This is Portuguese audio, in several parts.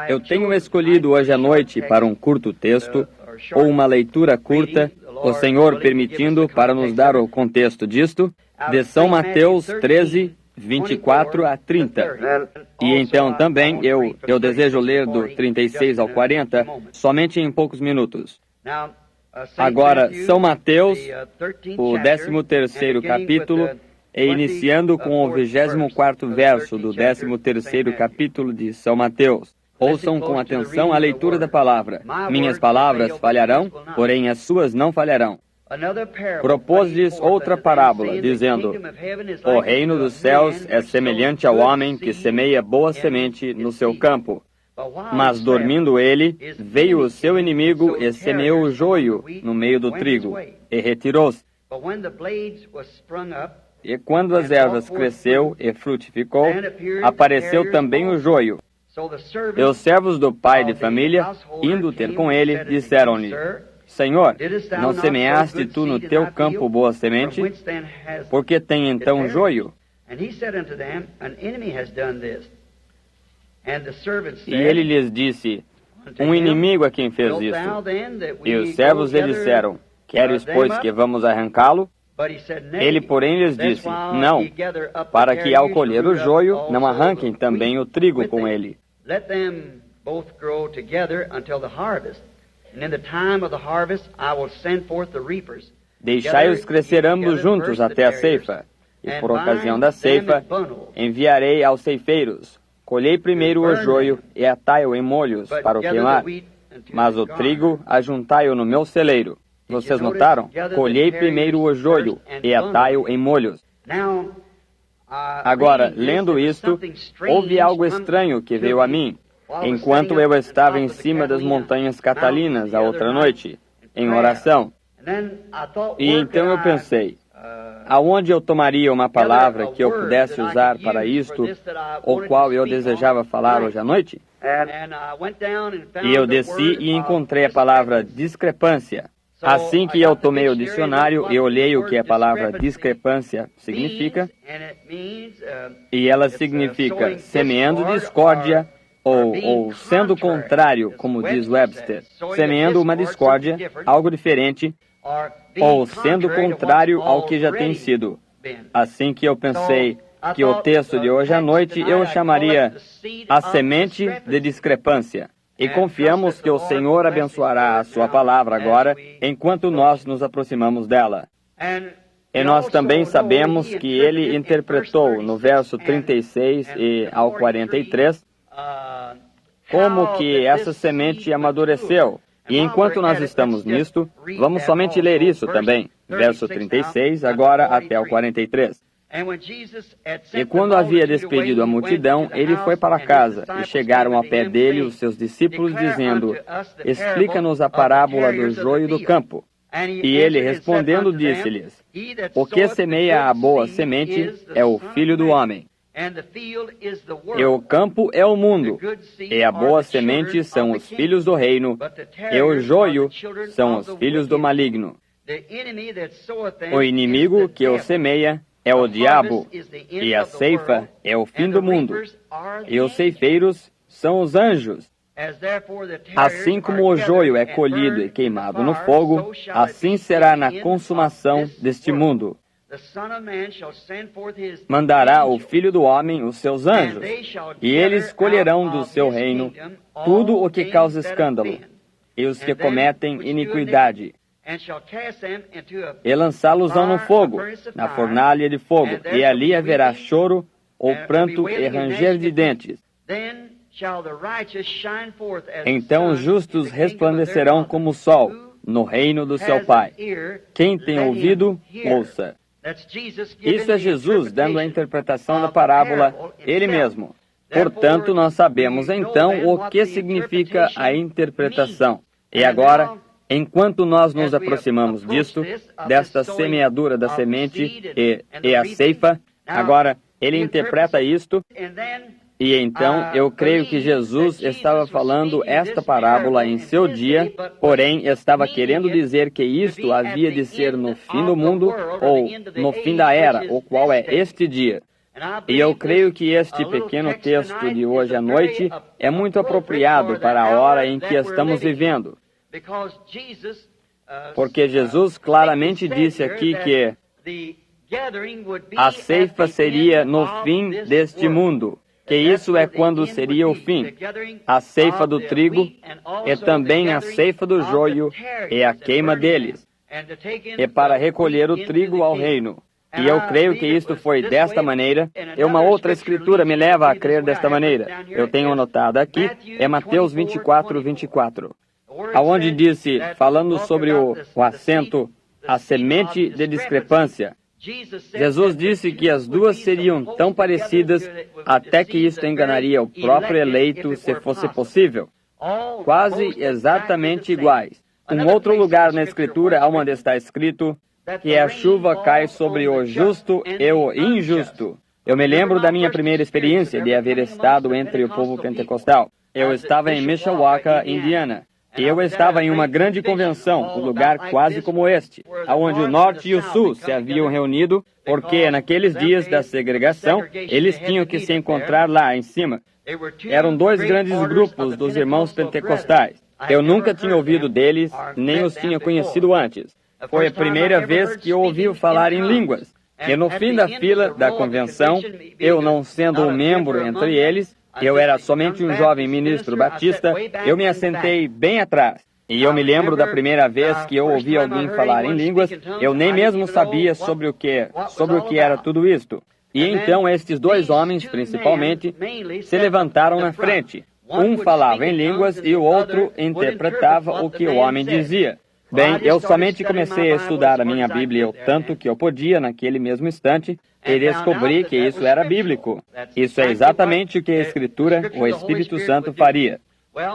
Eu tenho escolhido hoje à noite para um curto texto, ou uma leitura curta, o Senhor permitindo, para nos dar o contexto disto, de São Mateus 13, 24 a 30. E então também eu desejo ler do 36 ao 40, somente em poucos minutos. Agora, São Mateus, o 13º capítulo, e iniciando com o 24º verso do 13º capítulo de São Mateus. Ouçam com atenção a leitura da palavra. Minhas palavras falharão, porém as suas não falharão. Propôs-lhes outra parábola, dizendo: O reino dos céus é semelhante ao homem que semeia boa semente no seu campo. Mas, dormindo ele, veio o seu inimigo e semeou o joio no meio do trigo, e retirou-se. E quando as ervas cresceu e frutificou, apareceu também o joio. E os servos do pai de família, indo ter com ele, disseram-lhe: Senhor, não semeaste tu no teu campo boa semente? Por que tem então joio? E ele lhes disse: Um inimigo é quem fez isto. E os servos lhe disseram: Queres, pois, que vamos arrancá-lo? Ele, porém, lhes disse: Não, para que ao colher o joio, não arranquem também o trigo com ele. Deixai-os crescer ambos juntos até a ceifa, e por ocasião da ceifa enviarei aos ceifeiros. Colhei primeiro o joio e atai-o em molhos para o queimar, mas o trigo ajuntai-o no meu celeiro. Vocês notaram? Colhei primeiro o joio e atai-o em molhos. Agora, lendo isto, houve algo estranho que veio a mim, enquanto eu estava em cima das montanhas Catalinas a outra noite, em oração. E então eu pensei, aonde eu tomaria uma palavra que eu pudesse usar para isto, ou qual eu desejava falar hoje à noite? E eu desci e encontrei a palavra discrepância. Assim que eu tomei o dicionário e olhei o que a palavra discrepância significa, e ela significa semeando discórdia ou sendo contrário, como diz Webster, semeando uma discórdia, algo diferente, ou sendo contrário ao que já tem sido. Assim que eu pensei que o texto de hoje à noite eu chamaria a semente de discrepância. E confiamos que o Senhor abençoará a sua palavra agora, enquanto nós nos aproximamos dela. E nós também sabemos que ele interpretou no verso 36 e ao 43, como que essa semente amadureceu. E enquanto nós estamos nisto, vamos somente ler isso também, verso 36, agora até o 43. E quando havia despedido a multidão, ele foi para casa, e chegaram ao pé dele os seus discípulos, dizendo: Explica-nos a parábola do joio do campo. E ele, respondendo, disse-lhes: O que semeia a boa semente é o Filho do Homem. E o campo é o mundo, e a boa semente são os filhos do reino, e o joio são os filhos do maligno. O inimigo que o semeia é o diabo, e a ceifa é o fim do mundo, e os ceifeiros são os anjos. Assim como o joio é colhido e queimado no fogo, assim será na consumação deste mundo. Mandará o Filho do Homem os seus anjos, e eles colherão do seu reino tudo o que causa escândalo, e os que cometem iniquidade, e lançá-los-ão no fogo, na fornalha de fogo, e ali haverá choro, ou pranto e ranger de dentes. Então os justos resplandecerão como o sol, no reino do seu Pai. Quem tem ouvido, ouça. Isso é Jesus dando a interpretação da parábola, ele mesmo. Portanto, nós sabemos então o que significa a interpretação. E agora, enquanto nós nos aproximamos disto, desta semeadura da semente e a ceifa, agora ele interpreta isto, e então eu creio que Jesus estava falando esta parábola em seu dia, porém estava querendo dizer que isto havia de ser no fim do mundo, ou no fim da era, o qual é este dia. E eu creio que este pequeno texto de hoje à noite é muito apropriado para a hora em que estamos vivendo. Porque Jesus claramente disse aqui que a ceifa seria no fim deste mundo, que isso é quando seria o fim. A ceifa do trigo e também a ceifa do joio e a queima deles, e para recolher o trigo ao reino. E eu creio que isto foi desta maneira, e uma outra escritura me leva a crer desta maneira. Eu tenho anotado aqui, é Mateus 24:24, aonde disse, falando sobre o assento, a semente de discrepância. Jesus disse que as duas seriam tão parecidas até que isto enganaria o próprio eleito se fosse possível. Quase exatamente iguais. Um outro lugar na Escritura onde está escrito que a chuva cai sobre o justo e o injusto. Eu me lembro da minha primeira experiência de haver estado entre o povo pentecostal. Eu estava em Mishawaka, Indiana. E eu estava em uma grande convenção, um lugar quase como este, onde o norte e o sul se haviam reunido, porque naqueles dias da segregação, eles tinham que se encontrar lá em cima. Eram dois grandes grupos dos irmãos pentecostais. Eu nunca tinha ouvido deles, nem os tinha conhecido antes. Foi a primeira vez que eu ouvi falar em línguas. E no fim da fila da convenção, eu não sendo um membro entre eles, eu era somente um jovem ministro batista, eu me assentei bem atrás. E eu me lembro da primeira vez que eu ouvi alguém falar em línguas, eu nem mesmo sabia sobre o que era tudo isto. E então estes dois homens, principalmente, se levantaram na frente. Um falava em línguas e o outro interpretava o que o homem dizia. Bem, eu somente comecei a estudar a minha Bíblia o tanto que eu podia naquele mesmo instante e descobri que isso era bíblico. Isso é exatamente o que a Escritura, o Espírito Santo, faria.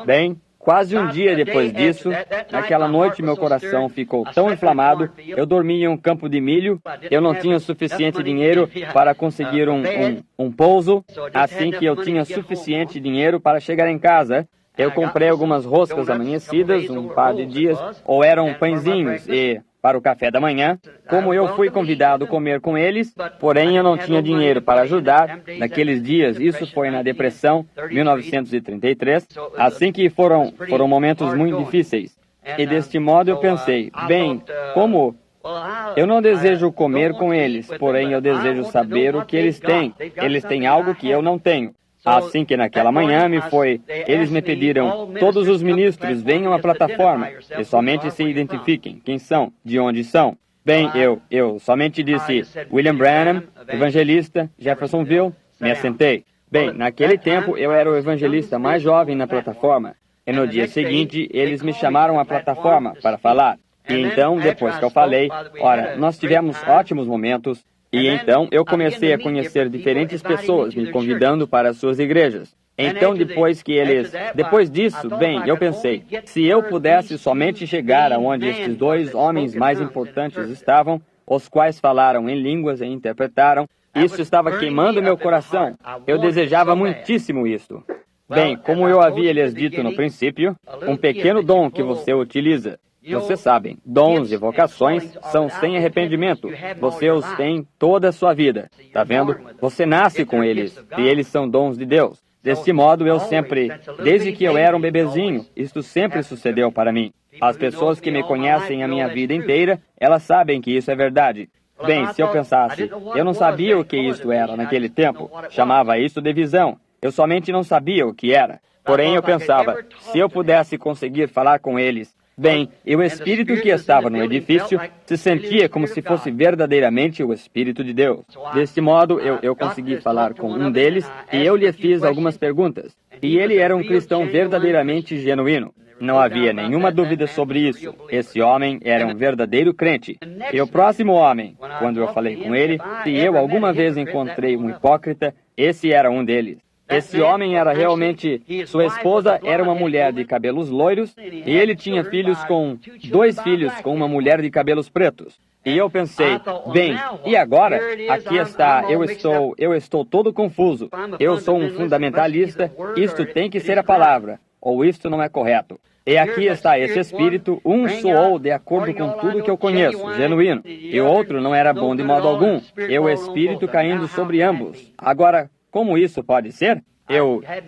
Bem, quase um dia depois disso, naquela noite meu coração ficou tão inflamado, eu dormi em um campo de milho, eu não tinha suficiente dinheiro para conseguir um pouso, assim que eu tinha suficiente dinheiro para chegar em casa. Eu comprei algumas roscas amanhecidas, um par de dias, ou eram pãezinhos, e para o café da manhã, como eu fui convidado a comer com eles, porém eu não tinha dinheiro para ajudar. Naqueles dias, isso foi na Depressão, 1933, assim que foram momentos muito difíceis. E deste modo eu pensei, bem, como eu não desejo comer com eles, porém eu desejo saber o que eles têm. Eles têm algo que eu não tenho. Assim que naquela manhã eles me pediram, todos os ministros venham à plataforma e somente se identifiquem, quem são, de onde são. Bem, eu somente disse, William Branham, evangelista, Jeffersonville, me assentei. Bem, naquele tempo eu era o evangelista mais jovem na plataforma, e no dia seguinte eles me chamaram à plataforma para falar. E então, depois que eu falei, ora, nós tivemos ótimos momentos. E então eu comecei a conhecer diferentes pessoas me convidando para as suas igrejas. Então depois disso, bem, eu pensei, se eu pudesse somente chegar aonde estes dois homens mais importantes estavam, os quais falaram em línguas e interpretaram, isso estava queimando meu coração. Eu desejava muitíssimo isto. Bem, como eu havia lhes dito no princípio, um pequeno dom que você utiliza. Vocês sabem, dons e vocações são sem arrependimento. Você os tem toda a sua vida. Está vendo? Você nasce com eles, e eles são dons de Deus. Deste modo, eu sempre, desde que eu era um bebezinho, isto sempre sucedeu para mim. As pessoas que me conhecem a minha vida inteira, elas sabem que isso é verdade. Bem, se eu pensasse, eu não sabia o que isto era naquele tempo, chamava isso de visão. Eu somente não sabia o que era. Porém, eu pensava, se eu pudesse conseguir falar com eles, bem, e o Espírito que estava no edifício se sentia como se fosse verdadeiramente o Espírito de Deus. Deste modo, eu consegui falar com um deles e eu lhe fiz algumas perguntas. E ele era um cristão verdadeiramente genuíno. Não havia nenhuma dúvida sobre isso. Esse homem era um verdadeiro crente. E o próximo homem, quando eu falei com ele, se eu alguma vez encontrei um hipócrita, esse era um deles. Esse homem era realmente... Sua esposa era uma mulher de cabelos loiros e ele tinha dois filhos com uma mulher de cabelos pretos. E eu pensei, bem, e agora? Aqui está, eu estou todo confuso. Eu sou um fundamentalista, isto tem que ser a palavra, ou isto não é correto. E aqui está esse espírito, um soou de acordo com tudo que eu conheço, genuíno, e o outro não era bom de modo algum, e o espírito caindo sobre ambos. Agora, como isso pode ser?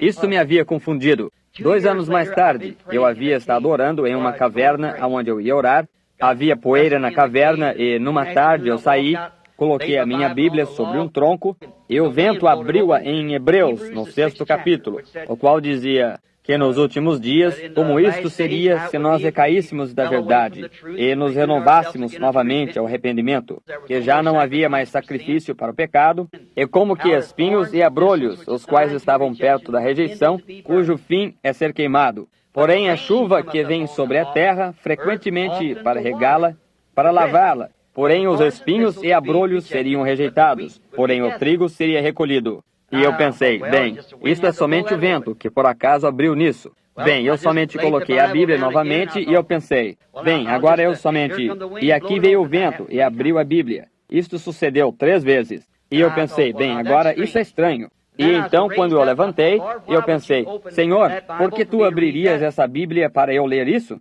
Isso me havia confundido. 2 anos mais tarde, eu havia estado orando em uma caverna onde eu ia orar. Havia poeira na caverna e, numa tarde, eu saí, coloquei a minha Bíblia sobre um tronco e o vento abriu-a em Hebreus, no 6º capítulo, o qual dizia que nos últimos dias, como isto seria se nós recaíssemos da verdade e nos renovássemos novamente ao arrependimento, que já não havia mais sacrifício para o pecado, e como que espinhos e abrolhos, os quais estavam perto da rejeição, cujo fim é ser queimado. Porém, a chuva que vem sobre a terra, frequentemente para regá-la, para lavá-la. Porém, os espinhos e abrolhos seriam rejeitados, porém o trigo seria recolhido. E eu pensei, bem, isto é somente o vento, que por acaso abriu nisso. Bem, eu somente coloquei a Bíblia novamente e eu pensei, bem, agora eu somente... E aqui veio o vento e abriu a Bíblia. Isto sucedeu 3 vezes. E eu pensei, bem, agora isso é estranho. E então, quando eu levantei, eu pensei, Senhor, por que tu abririas essa Bíblia para eu ler isso?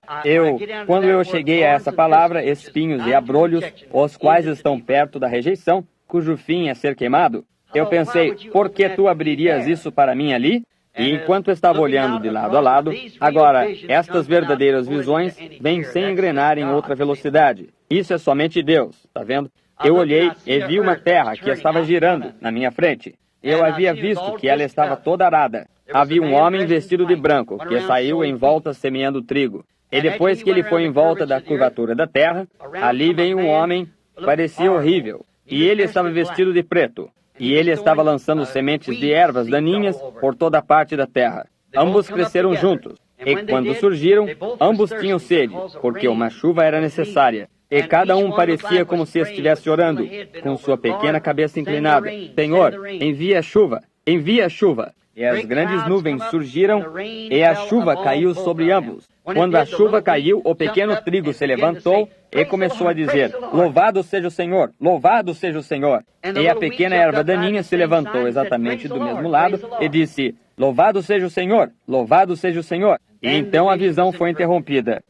Quando eu cheguei a essa palavra, espinhos e abrolhos, os quais estão perto da rejeição, cujo fim é ser queimado, eu pensei, por que tu abririas isso para mim ali? E enquanto estava olhando de lado a lado, agora, estas verdadeiras visões vêm sem engrenar em outra velocidade. Isso é somente Deus, está vendo? Eu olhei e vi uma terra que estava girando na minha frente. Eu havia visto que ela estava toda arada. Havia um homem vestido de branco que saiu em volta semeando trigo. E depois que ele foi em volta da curvatura da terra, ali veio um homem, parecia horrível. E ele estava vestido de preto. E ele estava lançando sementes de ervas daninhas por toda a parte da terra. Ambos cresceram juntos. E quando surgiram, ambos tinham sede, porque uma chuva era necessária. E cada um parecia como se estivesse orando, com sua pequena cabeça inclinada. Senhor, envia a chuva, envia a chuva. E as grandes nuvens surgiram, e a chuva caiu sobre ambos. Quando a chuva caiu, o pequeno trigo se levantou e começou a dizer, louvado seja o Senhor, louvado seja o Senhor. E a pequena erva daninha se levantou exatamente do mesmo lado e disse, louvado seja o Senhor, louvado seja o Senhor. E então a visão foi interrompida.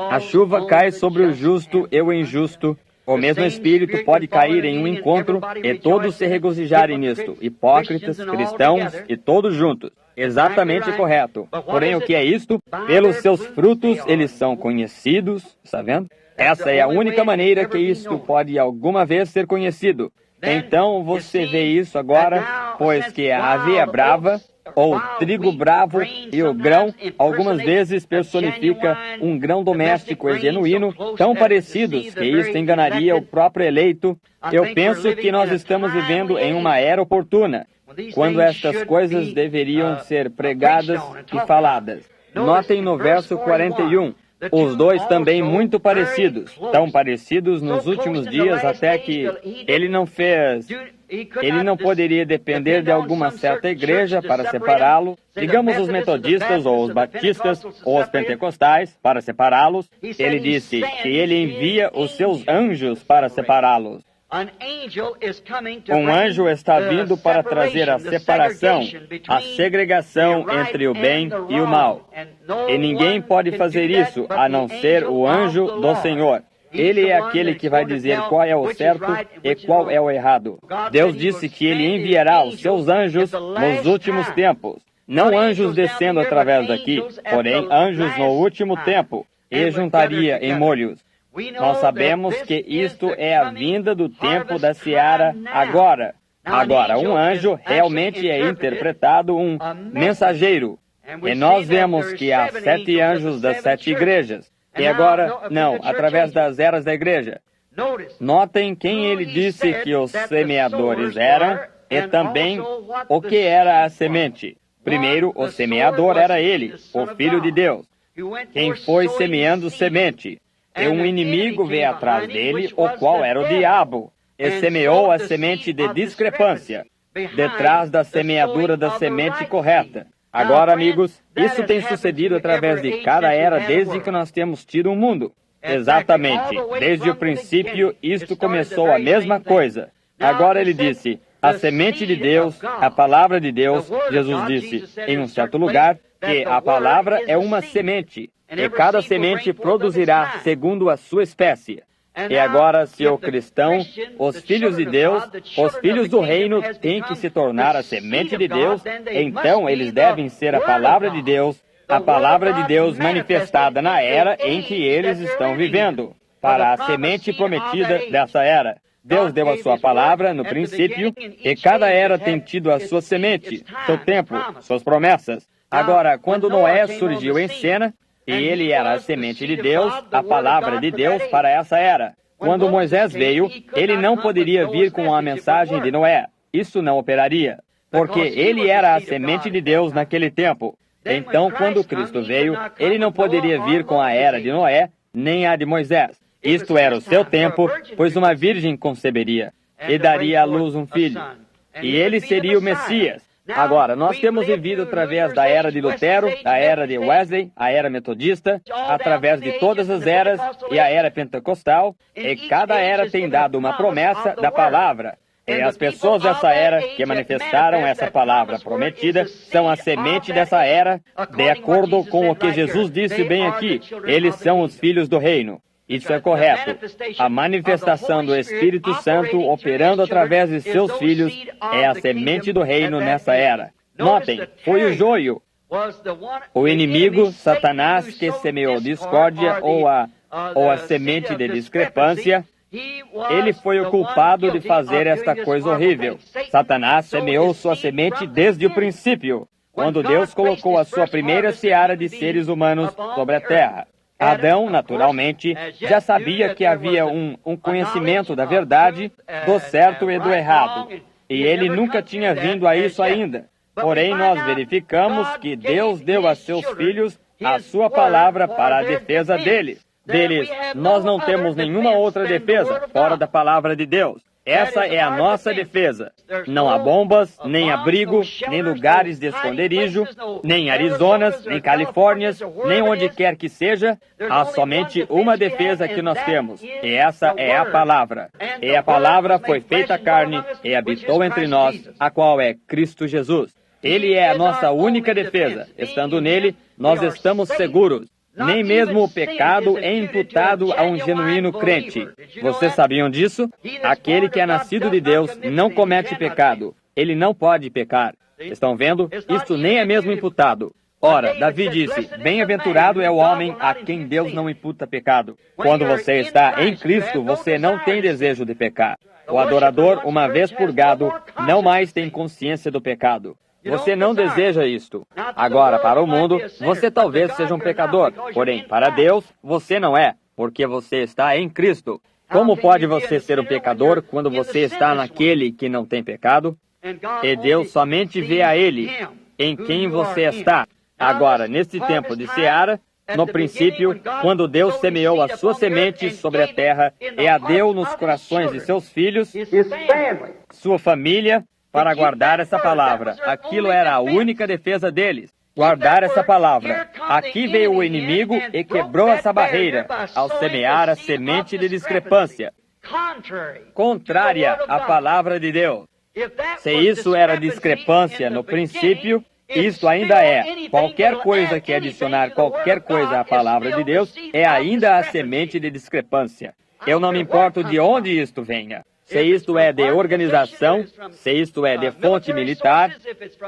A chuva cai sobre o justo e o injusto. O mesmo Espírito pode cair em um encontro e todos se regozijarem nisto, hipócritas, cristãos e todos juntos. Exatamente correto. Porém, o que é isto? Pelos seus frutos eles são conhecidos, está vendo? Essa é a única maneira que isto pode alguma vez ser conhecido. Então você vê isso agora, pois que a aveia brava, ou trigo bravo e o grão, algumas vezes personifica um grão doméstico e genuíno, tão parecidos que isto enganaria o próprio eleito. Eu penso que nós estamos vivendo em uma era oportuna, quando estas coisas deveriam ser pregadas e faladas. Notem no verso 41, os dois também muito parecidos, tão parecidos nos últimos dias até que ele não poderia depender de alguma certa igreja para separá-lo, digamos os metodistas ou os batistas ou os pentecostais para separá-los. Ele disse que ele envia os seus anjos para separá-los. Um anjo está vindo para trazer a separação, a segregação entre o bem e o mal. E ninguém pode fazer isso a não ser o anjo do Senhor. Ele é aquele que vai dizer qual é o certo e qual é o errado. Deus disse que Ele enviará os seus anjos nos últimos tempos. Não anjos descendo através daqui, porém anjos no último tempo, e juntaria em molhos. Nós sabemos que isto é a vinda do tempo da seara agora. Agora, um anjo realmente é interpretado um mensageiro. E nós vemos que há 7 anjos das 7 igrejas. E agora, não, através das eras da igreja. Notem quem ele disse que os semeadores eram e também o que era a semente. Primeiro, o semeador era ele, o Filho de Deus, quem foi semeando semente. E um inimigo veio atrás dele, o qual era o diabo, e semeou a semente de discrepância, detrás da semeadura da semente correta. Agora, amigos, isso tem sucedido através de cada era desde que nós temos tido um mundo. Exatamente, desde o princípio isto começou a mesma coisa. Agora ele disse, a semente de Deus, a palavra de Deus, Jesus disse, em um certo lugar, que a palavra é uma semente, e cada semente produzirá segundo a sua espécie. E agora, se o cristão, os filhos de Deus, os filhos do reino, têm que se tornar a semente de Deus, então eles devem ser a palavra de Deus manifestada na era em que eles estão vivendo, para a semente prometida dessa era. Deus deu a sua palavra no princípio, e cada era tem tido a sua semente, seu tempo, suas promessas. Agora, quando Noé surgiu em cena, e ele era a semente de Deus, a palavra de Deus para essa era. Quando Moisés veio, ele não poderia vir com a mensagem de Noé. Isso não operaria, porque ele era a semente de Deus naquele tempo. Então, quando Cristo veio, ele não poderia vir com a era de Noé, nem a de Moisés. Isto era o seu tempo, pois uma virgem conceberia e daria à luz um filho. E ele seria o Messias. Agora, nós temos vivido através da era de Lutero, da era de Wesley, a era metodista, através de todas as eras e a era pentecostal, e cada era tem dado uma promessa da palavra. E as pessoas dessa era que manifestaram essa palavra prometida são a semente dessa era, de acordo com o que Jesus disse bem aqui. Eles são os filhos do reino. Isso é correto. A manifestação do Espírito Santo operando através de seus filhos é a semente do reino nessa era. Notem, foi o joio, o inimigo, Satanás, que semeou discórdia ou a semente de discrepância. Ele foi o culpado de fazer esta coisa horrível. Satanás semeou sua semente desde o princípio, quando Deus colocou a sua primeira seara de seres humanos sobre a terra. Adão, naturalmente, já sabia que havia um conhecimento da verdade, do certo e do errado. E ele nunca tinha vindo a isso ainda. Porém, nós verificamos que Deus deu a seus filhos a sua palavra para a defesa deles. Nós não temos nenhuma outra defesa fora da palavra de Deus. Essa é a nossa defesa. Não há bombas, nem abrigo, nem lugares de esconderijo, nem Arizonas, nem Califórnias, nem onde quer que seja. Há somente uma defesa que nós temos, e essa é a palavra. E a palavra foi feita carne e habitou entre nós, a qual é Cristo Jesus. Ele é a nossa única defesa. Estando nele, nós estamos seguros. Nem mesmo o pecado é imputado a um genuíno crente. Vocês sabiam disso? Aquele que é nascido de Deus não comete pecado. Ele não pode pecar. Estão vendo? Isto nem é mesmo imputado. Ora, Davi disse, bem-aventurado é o homem a quem Deus não imputa pecado. Quando você está em Cristo, você não tem desejo de pecar. O adorador, uma vez purgado, não mais tem consciência do pecado. Você não deseja isto. Agora, para o mundo, você talvez seja um pecador. Porém, para Deus, você não é, porque você está em Cristo. Como pode você ser um pecador quando você está naquele que não tem pecado? E Deus somente vê a Ele, em quem você está. Agora, neste tempo de seara, no princípio, quando Deus semeou a sua semente sobre a terra e a deu nos corações de seus filhos, sua família, para guardar essa palavra. Aquilo era a única defesa deles. Guardar essa palavra. Aqui veio o inimigo e quebrou essa barreira ao semear a semente de discrepância, contrária à palavra de Deus. Se isso era discrepância no princípio, isto ainda é. Qualquer coisa que adicionar qualquer coisa à palavra de Deus é ainda a semente de discrepância. Eu não me importo de onde isto venha. Se isto é de organização, se isto é de fonte militar,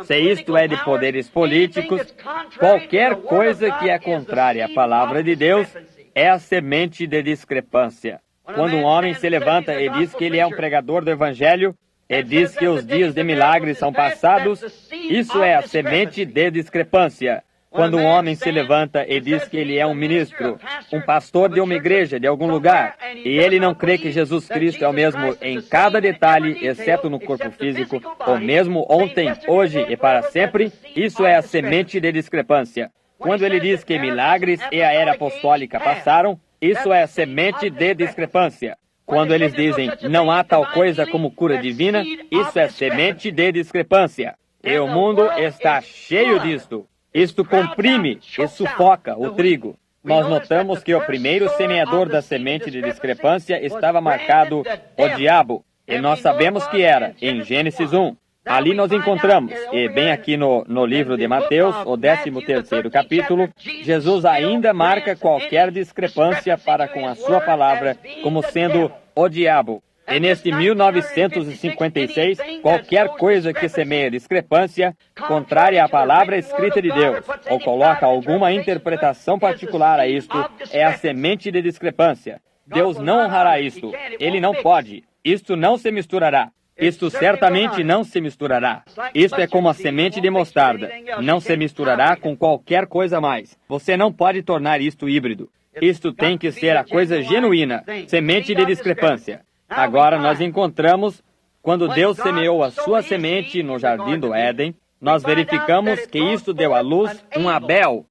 se isto é de poderes políticos, qualquer coisa que é contrária à palavra de Deus é a semente de discrepância. Quando um homem se levanta e diz que ele é um pregador do Evangelho, e diz que os dias de milagres são passados, isso é a semente de discrepância. Quando um homem se levanta e diz que ele é um ministro, um pastor de uma igreja, de algum lugar, e ele não crê que Jesus Cristo é o mesmo em cada detalhe, exceto no corpo físico, o mesmo ontem, hoje e para sempre, isso é a semente de discrepância. Quando ele diz que milagres e a era apostólica passaram, isso é a semente de discrepância. Quando eles dizem, não há tal coisa como cura divina, isso é semente de discrepância. E o mundo está cheio disto. Isto comprime e sufoca o trigo. Nós notamos que o primeiro semeador da semente de discrepância estava marcado o diabo. E nós sabemos que era, em Gênesis 1. Ali nós encontramos, e bem aqui no livro de Mateus, o 13º capítulo, Jesus ainda marca qualquer discrepância para com a sua palavra como sendo o diabo. E neste 1956, qualquer coisa que semeia discrepância, contrária à palavra escrita de Deus, ou coloca alguma interpretação particular a isto, é a semente de discrepância. Deus não honrará isto. Ele não pode. Isto não se misturará. Isto certamente não se misturará. Isto é como a semente de mostarda. Não se misturará com qualquer coisa mais. Você não pode tornar isto híbrido. Isto tem que ser a coisa genuína, semente de discrepância. Agora nós encontramos, quando Deus semeou a sua semente no jardim do Éden, nós verificamos que isto deu à luz um Abel.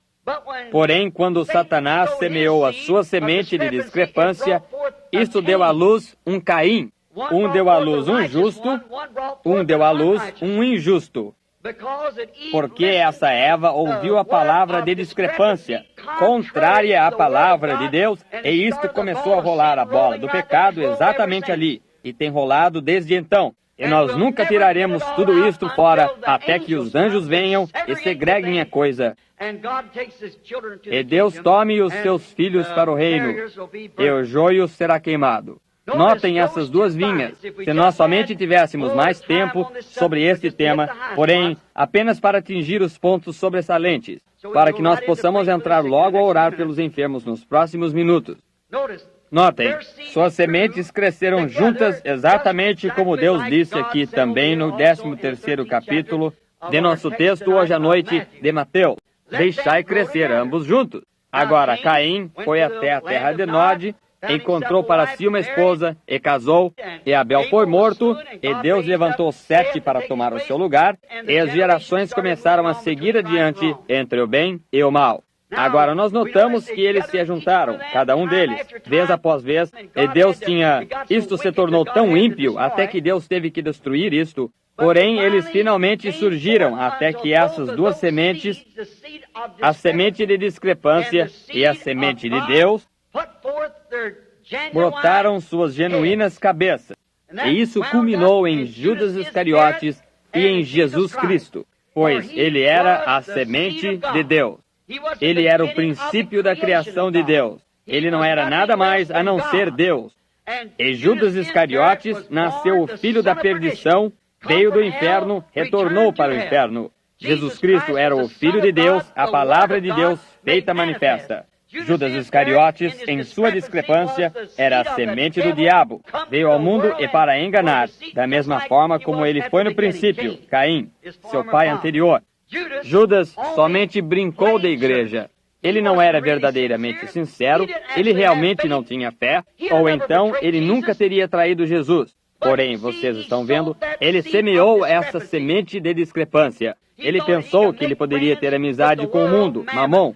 Porém, quando Satanás semeou a sua semente de discrepância, isto deu à luz um Caim. Um deu à luz um justo, um deu à luz um injusto. Porque essa Eva ouviu a palavra de discrepância, contrária à palavra de Deus, e isto começou a rolar a bola do pecado exatamente ali, e tem rolado desde então. E nós nunca tiraremos tudo isto fora até que os anjos venham e segreguem a coisa. E Deus tome os seus filhos para o reino, e o joio será queimado. Notem essas duas vinhas. Se nós somente tivéssemos mais tempo sobre este tema, porém, apenas para atingir os pontos sobressalentes, para que nós possamos entrar logo a orar pelos enfermos nos próximos minutos. Notem, suas sementes cresceram juntas exatamente como Deus disse aqui também no 13º capítulo de nosso texto hoje à noite de Mateus. Deixai crescer ambos juntos. Agora, Caim foi até a terra de Nod, encontrou para si uma esposa, e casou, e Abel foi morto, e Deus levantou 7 para tomar o seu lugar, e as gerações começaram a seguir adiante entre o bem e o mal. Agora, nós notamos que eles se ajuntaram, cada um deles, vez após vez, e Deus tinha... Isto se tornou tão ímpio, até que Deus teve que destruir isto. Porém, eles finalmente surgiram, até que essas duas sementes, a semente de discrepância e a semente de Deus, brotaram suas genuínas cabeças. E isso culminou em Judas Iscariotes e em Jesus Cristo, pois ele era a semente de Deus. Ele era o princípio da criação de Deus. Ele não era nada mais a não ser Deus. E Judas Iscariotes nasceu o filho da perdição, veio do inferno, retornou para o inferno. Jesus Cristo era o Filho de Deus, a palavra de Deus feita manifesta. Judas Iscariotes, em sua discrepância, era a semente do diabo. Veio ao mundo e para enganar, da mesma forma como ele foi no princípio, Caim, seu pai anterior. Judas somente brincou da igreja. Ele não era verdadeiramente sincero, ele realmente não tinha fé, ou então ele nunca teria traído Jesus. Porém, vocês estão vendo, ele semeou essa semente de discrepância. Ele pensou que ele poderia ter amizade com o mundo, Mamon,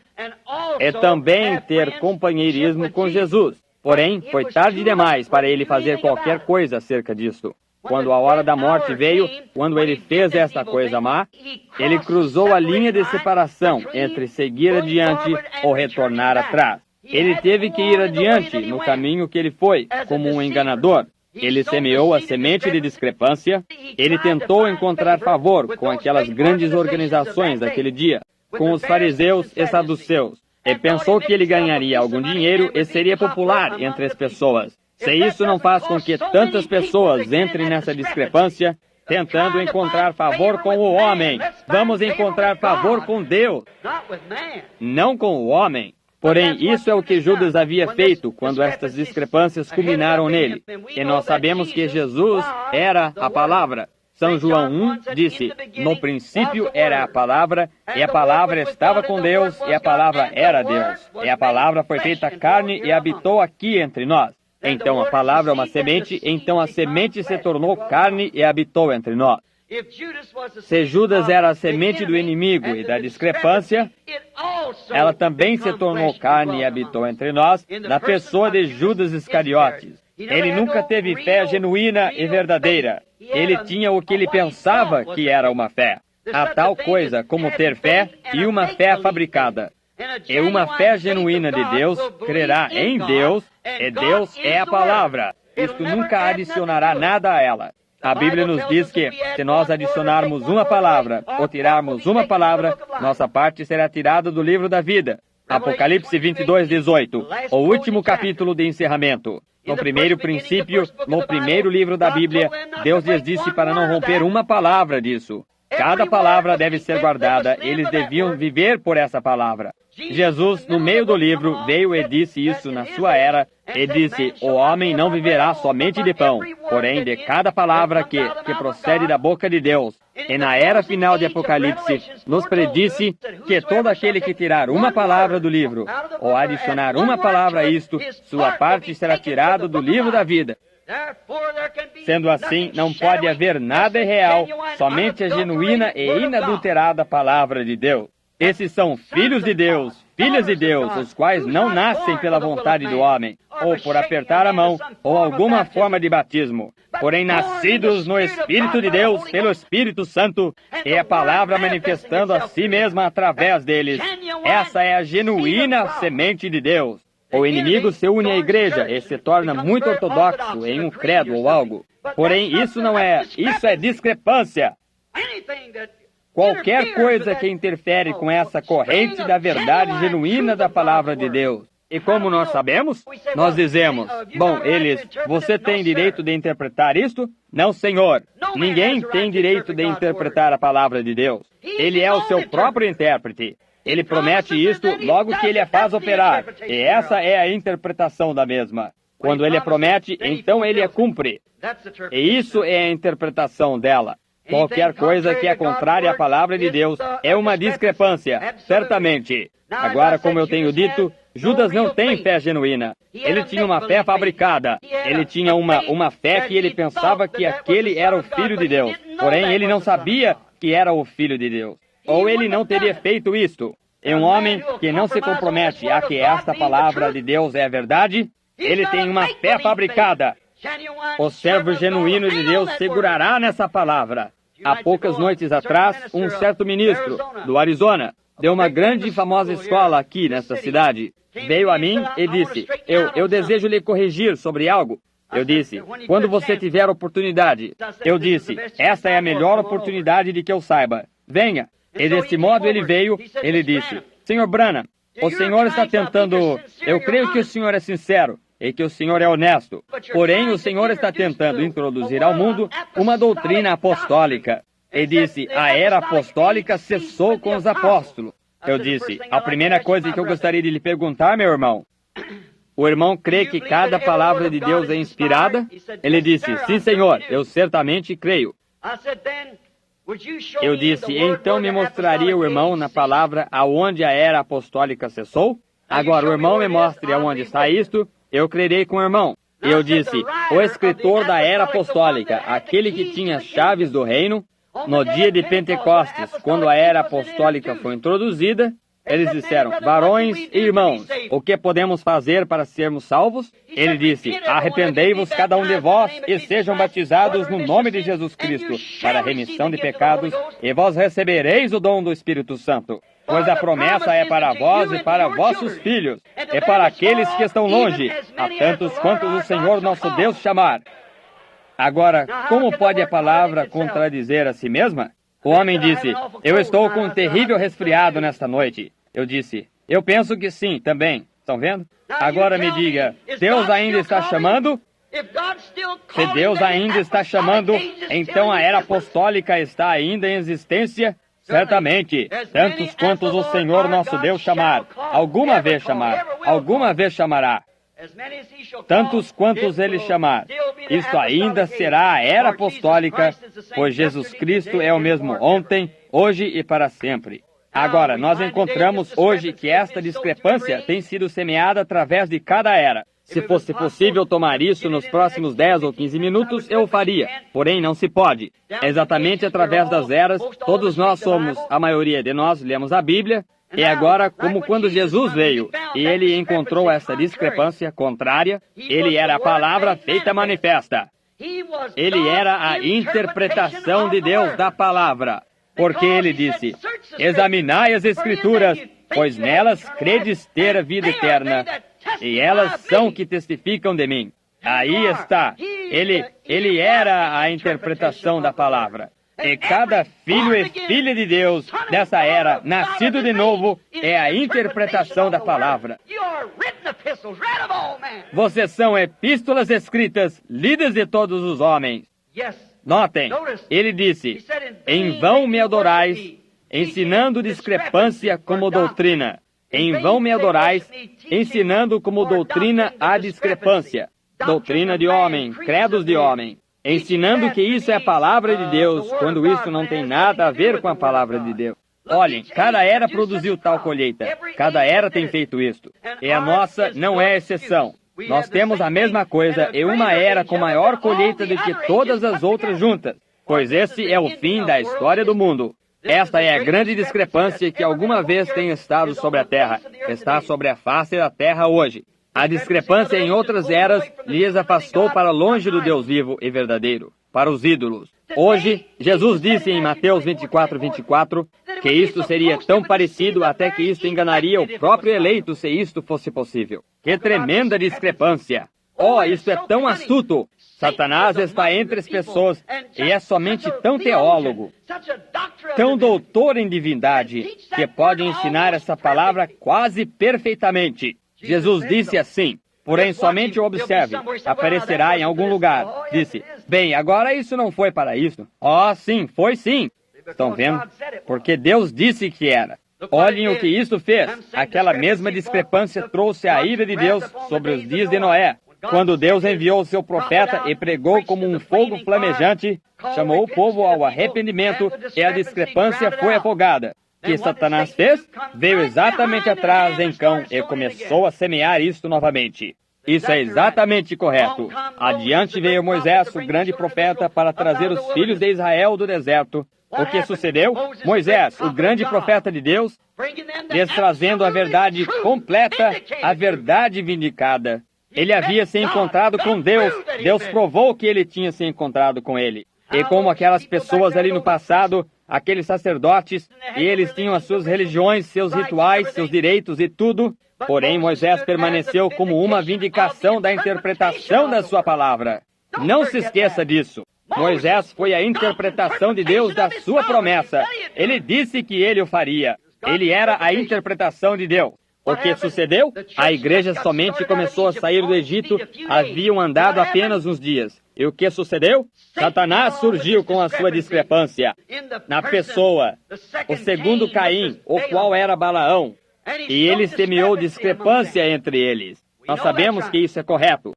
e também ter companheirismo com Jesus. Porém, foi tarde demais para ele fazer qualquer coisa acerca disso. Quando a hora da morte veio, quando ele fez esta coisa má, ele cruzou a linha de separação entre seguir adiante ou retornar atrás. Ele teve que ir adiante no caminho que ele foi, como um enganador. Ele semeou a semente de discrepância. Ele tentou encontrar favor com aquelas grandes organizações daquele dia, com os fariseus e saduceus, e pensou que ele ganharia algum dinheiro e seria popular entre as pessoas. Se isso não faz com que tantas pessoas entrem nessa discrepância, tentando encontrar favor com o homem, vamos encontrar favor com Deus, não com o homem. Porém, isso é o que Judas havia feito quando estas discrepâncias culminaram nele. E nós sabemos que Jesus era a palavra. São João 1 disse, no princípio era a palavra, e a palavra estava com Deus, e a palavra era Deus. E a palavra foi feita carne e habitou aqui entre nós. Então a palavra é uma semente, então a semente se tornou carne e habitou entre nós. Se Judas era a semente do inimigo e da discrepância, ela também se tornou carne e habitou entre nós, na pessoa de Judas Iscariotes. Ele nunca teve fé genuína e verdadeira. Ele tinha o que ele pensava que era uma fé. Há tal coisa como ter fé e uma fé fabricada. E uma fé genuína de Deus crerá em Deus, e Deus é a palavra. Isto nunca adicionará nada a ela. A Bíblia nos diz que, se nós adicionarmos uma palavra ou tirarmos uma palavra, nossa parte será tirada do livro da vida. Apocalipse 22:18, o último capítulo de encerramento. No primeiro princípio, no primeiro livro da Bíblia, Deus lhes disse para não romper uma palavra disso. Cada palavra deve ser guardada, eles deviam viver por essa palavra. Jesus, no meio do livro, veio e disse isso na sua era, e disse, o homem não viverá somente de pão, porém de cada palavra que procede da boca de Deus. E na era final de Apocalipse, nos predisse que todo aquele que tirar uma palavra do livro, ou adicionar uma palavra a isto, sua parte será tirada do livro da vida. Sendo assim, não pode haver nada irreal, somente a genuína e inadulterada palavra de Deus. Esses são filhos de Deus, filhas de Deus, os quais não nascem pela vontade do homem, ou por apertar a mão, ou alguma forma de batismo, porém nascidos no Espírito de Deus, pelo Espírito Santo, e a palavra manifestando a si mesma através deles. Essa é a genuína semente de Deus. O inimigo se une à igreja e se torna muito ortodoxo em um credo ou algo. Porém, isso é discrepância. Qualquer coisa que interfere com essa corrente da verdade genuína da palavra de Deus. E como nós sabemos, nós dizemos, bom, você tem direito de interpretar isto? Não, Senhor. Ninguém tem direito de interpretar a palavra de Deus. Ele é o seu próprio intérprete. Ele promete isto logo que ele a faz operar. E essa é a interpretação da mesma. Quando ele a promete, então ele a cumpre. E isso é a interpretação dela. Qualquer coisa que é contrária à palavra de Deus é uma discrepância, certamente. Agora, como eu tenho dito, Judas não tem fé genuína. Ele tinha uma fé fabricada. Ele tinha uma fé que ele pensava que aquele era o Filho de Deus. Porém, ele não sabia que era o Filho de Deus. Ou ele não teria feito isto. E um homem que não se compromete a que esta palavra de Deus é a verdade, ele tem uma fé fabricada. O servo genuíno de Deus segurará nessa palavra. Há poucas noites atrás, um certo ministro do Arizona deu uma grande e famosa escola aqui nesta cidade. Veio a mim e disse, eu desejo lhe corrigir sobre algo. Eu disse, quando você tiver oportunidade. Eu disse, essa é a melhor oportunidade de que eu saiba. Venha. E desse modo ele veio, ele disse, Sr. Branham, o senhor está tentando... Eu creio que o senhor é sincero e que o senhor é honesto. Porém, o senhor está tentando introduzir ao mundo uma doutrina apostólica. E disse, a era apostólica cessou com os apóstolos. Eu disse, a primeira coisa que eu gostaria de lhe perguntar, meu irmão, o irmão crê que cada palavra de Deus é inspirada? Ele disse, sim, senhor, eu certamente creio. Eu disse, então me mostraria o irmão na palavra aonde a era apostólica cessou? Agora o irmão me mostre aonde está isto, eu crerei com o irmão. Eu disse, o escritor da era apostólica, aquele que tinha as chaves do reino, no dia de Pentecostes, quando a era apostólica foi introduzida, eles disseram, varões e irmãos, o que podemos fazer para sermos salvos? Ele disse, arrependei-vos cada um de vós e sejam batizados no nome de Jesus Cristo para a remissão de pecados e vós recebereis o dom do Espírito Santo. Pois a promessa é para vós e para vossos filhos e para aqueles que estão longe, a tantos quantos o Senhor nosso Deus chamar. Agora, como pode a palavra contradizer a si mesma? O homem disse, eu estou com um terrível resfriado nesta noite. Eu disse, eu penso que sim, também. Estão vendo? Agora me diga, Deus ainda está chamando? Se Deus ainda está chamando, então a era apostólica está ainda em existência? Certamente, tantos quantos o Senhor nosso Deus chamar, alguma vez chamará. Tantos quantos ele chamar, isso ainda será a era apostólica, pois Jesus Cristo é o mesmo ontem, hoje e para sempre. Agora, nós encontramos hoje que esta discrepância tem sido semeada através de cada era. Se fosse possível tomar isso nos próximos 10 ou 15 minutos, eu o faria. Porém, não se pode. Exatamente através das eras, todos nós somos, a maioria de nós, lemos a Bíblia, e agora, como quando Jesus veio, e ele encontrou essa discrepância contrária, ele era a palavra feita manifesta. Ele era a interpretação de Deus da palavra. Porque ele disse, examinai as Escrituras, pois nelas credes ter a vida eterna, e elas são que testificam de mim. Aí está. Ele era a interpretação da palavra. E cada filho e filha de Deus dessa era, nascido de novo, é a interpretação da palavra. Vocês são epístolas escritas, lidas de todos os homens. Notem, ele disse, em vão me adorais, ensinando discrepância como doutrina. Em vão me adorais, ensinando como doutrina a discrepância. Doutrina de homem, credos de homem. Ensinando que isso é a palavra de Deus, quando isso não tem nada a ver com a palavra de Deus. Olhem, cada era produziu tal colheita. Cada era tem feito isto. E a nossa não é exceção. Nós temos a mesma coisa e uma era com maior colheita do que todas as outras juntas. Pois esse é o fim da história do mundo. Esta é a grande discrepância que alguma vez tem estado sobre a terra. Está sobre a face da terra hoje. A discrepância em outras eras lhes afastou para longe do Deus vivo e verdadeiro, para os ídolos. Hoje, Jesus disse em Mateus 24:24, que isto seria tão parecido até que isto enganaria o próprio eleito se isto fosse possível. Que tremenda discrepância! Oh, isto é tão astuto! Satanás está entre as pessoas e é somente tão teólogo, tão doutor em divindade, que pode ensinar essa palavra quase perfeitamente. Jesus disse assim, porém somente observe, aparecerá em algum lugar. Disse, bem, agora isso não foi para isso. Oh, sim, foi sim. Estão vendo? Porque Deus disse que era. Olhem o que isso fez. Aquela mesma discrepância trouxe a ira de Deus sobre os dias de Noé. Quando Deus enviou o seu profeta e pregou como um fogo flamejante, chamou o povo ao arrependimento e a discrepância foi afogada. O que Satanás fez? Veio exatamente atrás em Cão e começou a semear isto novamente. Isso é exatamente correto. Adiante veio Moisés, o grande profeta, para trazer os filhos de Israel do deserto. O que sucedeu? Moisés, o grande profeta de Deus, lhes trazendo a verdade completa, a verdade vindicada. Ele havia se encontrado com Deus. Deus provou que ele tinha se encontrado com ele. E como aquelas pessoas ali no passado, aqueles sacerdotes, e eles tinham as suas religiões, seus rituais, seus direitos e tudo. Porém, Moisés permaneceu como uma vindicação da interpretação da sua palavra. Não se esqueça disso. Moisés foi a interpretação de Deus da sua promessa. Ele disse que ele o faria. Ele era a interpretação de Deus. O que sucedeu? A igreja somente começou a sair do Egito, haviam andado apenas uns dias. E o que sucedeu? Satanás surgiu com a sua discrepância na pessoa, o segundo Caim, o qual era Balaão, e ele semeou discrepância entre eles. Nós sabemos que isso é correto,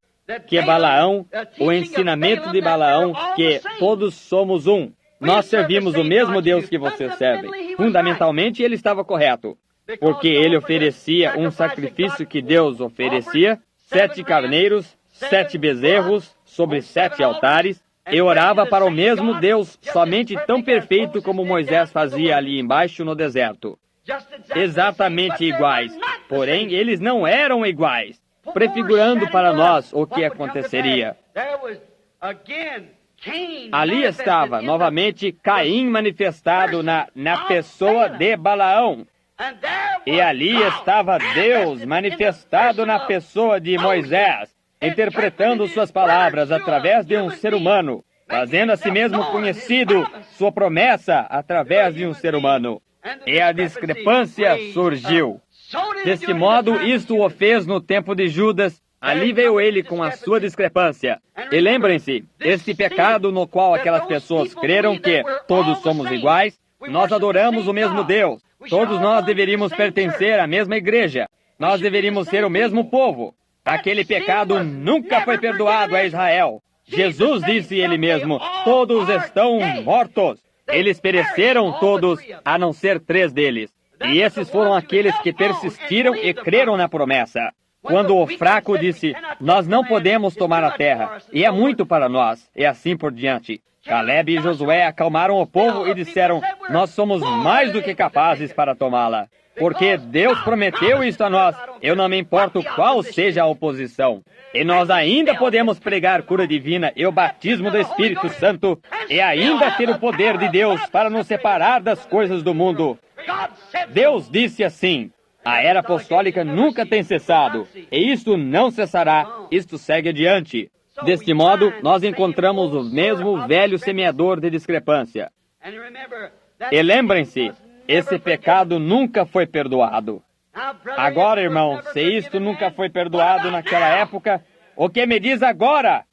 que Balaão, o ensinamento de Balaão, que todos somos um. Nós servimos o mesmo Deus que vocês servem. Fundamentalmente, ele estava correto. Porque ele oferecia um sacrifício que Deus oferecia, 7 carneiros, 7 bezerros, sobre 7 altares, e orava para o mesmo Deus, somente tão perfeito como Moisés fazia ali embaixo no deserto. Exatamente iguais, porém eles não eram iguais, prefigurando para nós o que aconteceria. Ali estava, novamente, Caim manifestado na pessoa de Balaão. E ali estava Deus manifestado na pessoa de Moisés, interpretando suas palavras através de um ser humano, fazendo a si mesmo conhecido sua promessa através de um ser humano. E a discrepância surgiu. Deste modo, isto o fez no tempo de Judas. Ali veio ele com a sua discrepância. E lembrem-se, esse pecado no qual aquelas pessoas creram que todos somos iguais, nós adoramos o mesmo Deus. Todos nós deveríamos pertencer à mesma igreja. Nós deveríamos ser o mesmo povo. Aquele pecado nunca foi perdoado a Israel. Jesus disse ele mesmo, todos estão mortos. Eles pereceram todos, a não ser 3 deles. E esses foram aqueles que persistiram e creram na promessa. Quando o fraco disse, nós não podemos tomar a terra, e é muito para nós, e assim por diante. Caleb e Josué acalmaram o povo e disseram, nós somos mais do que capazes para tomá-la. Porque Deus prometeu isto a nós, eu não me importo qual seja a oposição. E nós ainda podemos pregar cura divina e o batismo do Espírito Santo, e ainda ter o poder de Deus para nos separar das coisas do mundo. Deus disse assim, a era apostólica nunca tem cessado, e isto não cessará, isto segue adiante. Deste modo, nós encontramos o mesmo velho semeador de discrepância. E lembrem-se, esse pecado nunca foi perdoado. Agora, irmão, se isto nunca foi perdoado naquela época, o que me diz agora?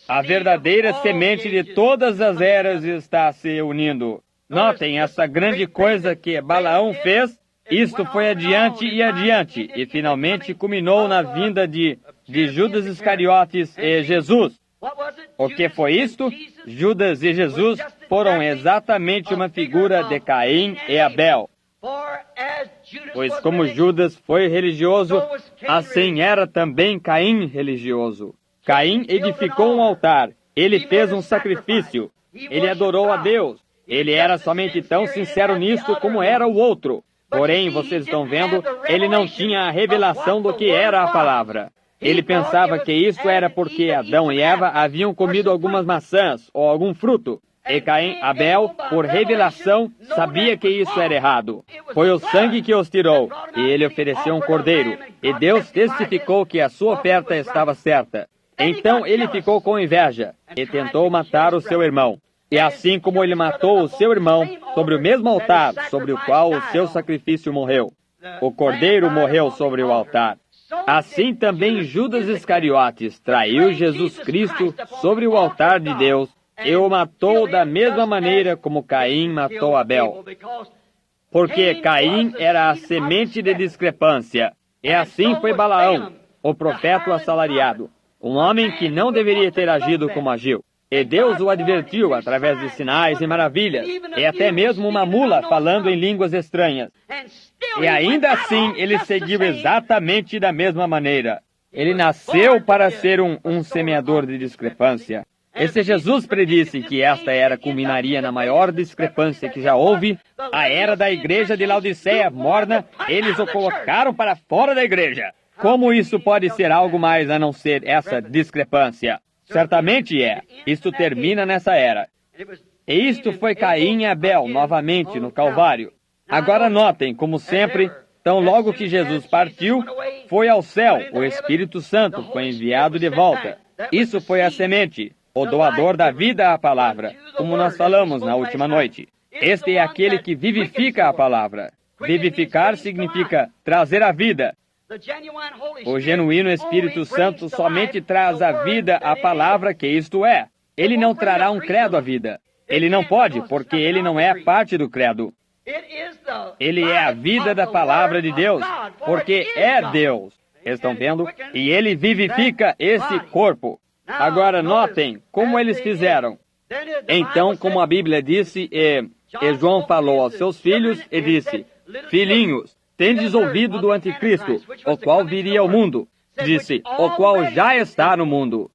A verdadeira semente de todas as eras está se unindo. Notem essa grande coisa que Balaão fez. Isto foi adiante e adiante, e finalmente culminou na vinda de Judas Iscariotes e Jesus. O que foi isto? Judas e Jesus foram exatamente uma figura de Caim e Abel. Pois como Judas foi religioso, assim era também Caim religioso. Caim edificou um altar, ele fez um sacrifício, ele adorou a Deus. Ele era somente tão sincero nisto como era o outro. Porém, vocês estão vendo, ele não tinha a revelação do que era a palavra. Ele pensava que isso era porque Adão e Eva haviam comido algumas maçãs ou algum fruto. E Caim, Abel, por revelação, sabia que isso era errado. Foi o sangue que os tirou, e ele ofereceu um cordeiro. E Deus testificou que a sua oferta estava certa. Então ele ficou com inveja e tentou matar o seu irmão. E assim como ele matou o seu irmão sobre o mesmo altar sobre o qual o seu sacrifício morreu, o cordeiro morreu sobre o altar. Assim também Judas Iscariotes traiu Jesus Cristo sobre o altar de Deus e o matou da mesma maneira como Caim matou Abel. Porque Caim era a semente de discrepância. E assim foi Balaão, o profeta assalariado, um homem que não deveria ter agido como agiu. E Deus o advertiu através de sinais e maravilhas, e até mesmo uma mula falando em línguas estranhas. E ainda assim ele seguiu exatamente da mesma maneira. Ele nasceu para ser um semeador de discrepância. E se Jesus predisse que esta era culminaria na maior discrepância que já houve, a era da igreja de Laodiceia morna, eles o colocaram para fora da igreja. Como isso pode ser algo mais a não ser essa discrepância? Certamente é. Isto termina nessa era. E isto foi Caim e Abel, novamente, no Calvário. Agora notem, como sempre, tão logo que Jesus partiu, foi ao céu, o Espírito Santo foi enviado de volta. Isso foi a semente, o doador da vida à palavra, como nós falamos na última noite. Este é aquele que vivifica a palavra. Vivificar significa trazer a vida. O genuíno Espírito Santo somente traz a vida à palavra que isto é. Ele não trará um credo à vida. Ele não pode, porque ele não é parte do credo. Ele é a vida da palavra de Deus, porque é Deus. Estão vendo? E ele vivifica esse corpo. Agora notem como eles fizeram. Então, como a Bíblia disse, e João falou aos seus filhos e disse: filhinhos, tendes ouvido do anticristo, o qual viria ao mundo. Disse, o qual já está no mundo.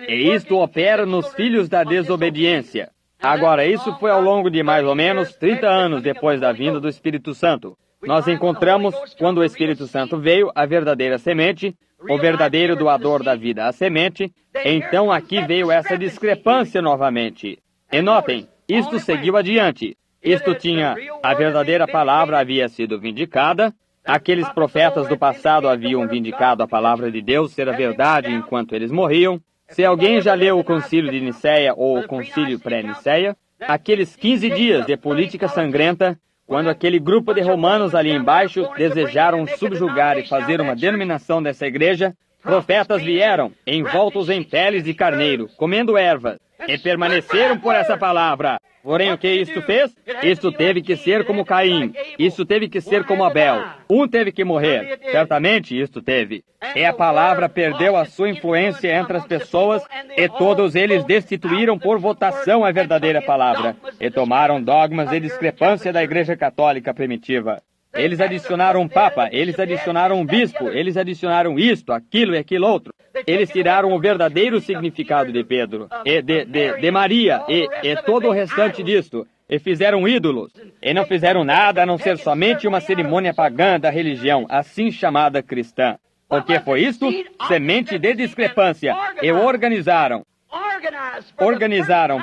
E isto opera nos filhos da desobediência. Agora, isso foi ao longo de mais ou menos 30 anos depois da vinda do Espírito Santo. Nós encontramos, quando o Espírito Santo veio, a verdadeira semente, o verdadeiro doador da vida, a semente. Então aqui veio essa discrepância novamente. E notem, isto seguiu adiante. Isto tinha, a verdadeira palavra havia sido vindicada, aqueles profetas do passado haviam vindicado a palavra de Deus ser a verdade enquanto eles morriam. Se alguém já leu o Concílio de Nicéia ou o Concílio pré-Nicéia, aqueles 15 dias de política sangrenta, quando aquele grupo de romanos ali embaixo desejaram subjugar e fazer uma denominação dessa igreja, profetas vieram, envoltos em peles de carneiro, comendo ervas, e permaneceram por essa palavra. Porém, o que isto fez? Isto teve que ser como Caim. Isto teve que ser como Abel. Um teve que morrer. Certamente isto teve. E a palavra perdeu a sua influência entre as pessoas e todos eles destituíram por votação a verdadeira palavra e tomaram dogmas de discrepância da Igreja Católica primitiva. Eles adicionaram um papa, eles adicionaram um bispo, eles adicionaram isto, aquilo e aquilo outro. Eles tiraram o verdadeiro significado de Pedro, e de Maria, e todo o restante disto, e fizeram ídolos, e não fizeram nada a não ser somente uma cerimônia pagã da religião, assim chamada cristã. O que foi isto? Semente de discrepância, e organizaram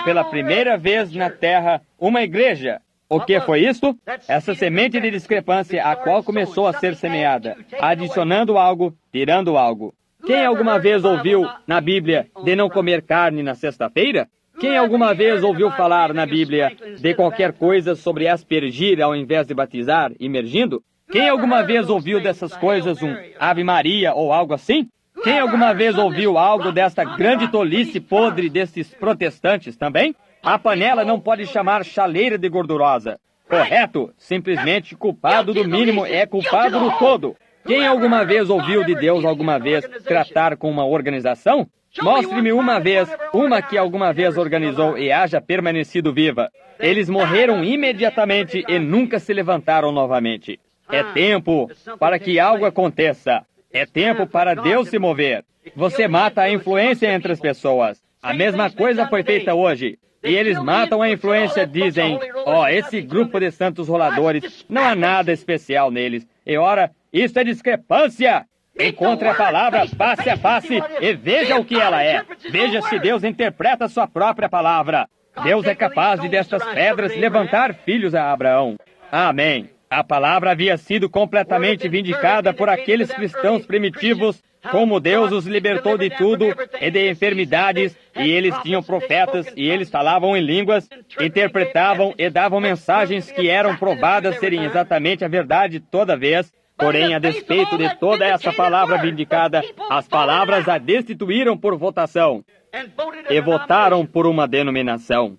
pela primeira vez na terra uma igreja. O que foi isto? Essa semente de discrepância a qual começou a ser semeada, adicionando algo, tirando algo. Quem alguma vez ouviu na Bíblia de não comer carne na sexta-feira? Quem alguma vez ouviu falar na Bíblia de qualquer coisa sobre aspergir ao invés de batizar, imergindo? Quem alguma vez ouviu dessas coisas um Ave Maria ou algo assim? Quem alguma vez ouviu algo desta grande tolice podre desses protestantes também? A panela não pode chamar chaleira de gordurosa. Correto? Simplesmente culpado do mínimo é culpado do todo. Quem alguma vez ouviu de Deus alguma vez tratar com uma organização? Mostre-me uma vez, uma que alguma vez organizou e haja permanecido viva. Eles morreram imediatamente e nunca se levantaram novamente. É tempo para que algo aconteça. É tempo para Deus se mover. Você mata a influência entre as pessoas. A mesma coisa foi feita hoje. E eles matam a influência, dizem, esse grupo de santos roladores, não há nada especial neles. E ora, isso é discrepância. Encontre a palavra face a face e veja o que ela é. Veja se Deus interpreta a sua própria palavra. Deus é capaz de destas pedras levantar filhos a Abraão. Amém. A palavra havia sido completamente vindicada por aqueles cristãos primitivos, como Deus os libertou de tudo e de enfermidades, e eles tinham profetas, e eles falavam em línguas, interpretavam e davam mensagens que eram provadas serem exatamente a verdade toda vez. Porém, a despeito de toda essa palavra vindicada, as palavras a destituíram por votação e votaram por uma denominação.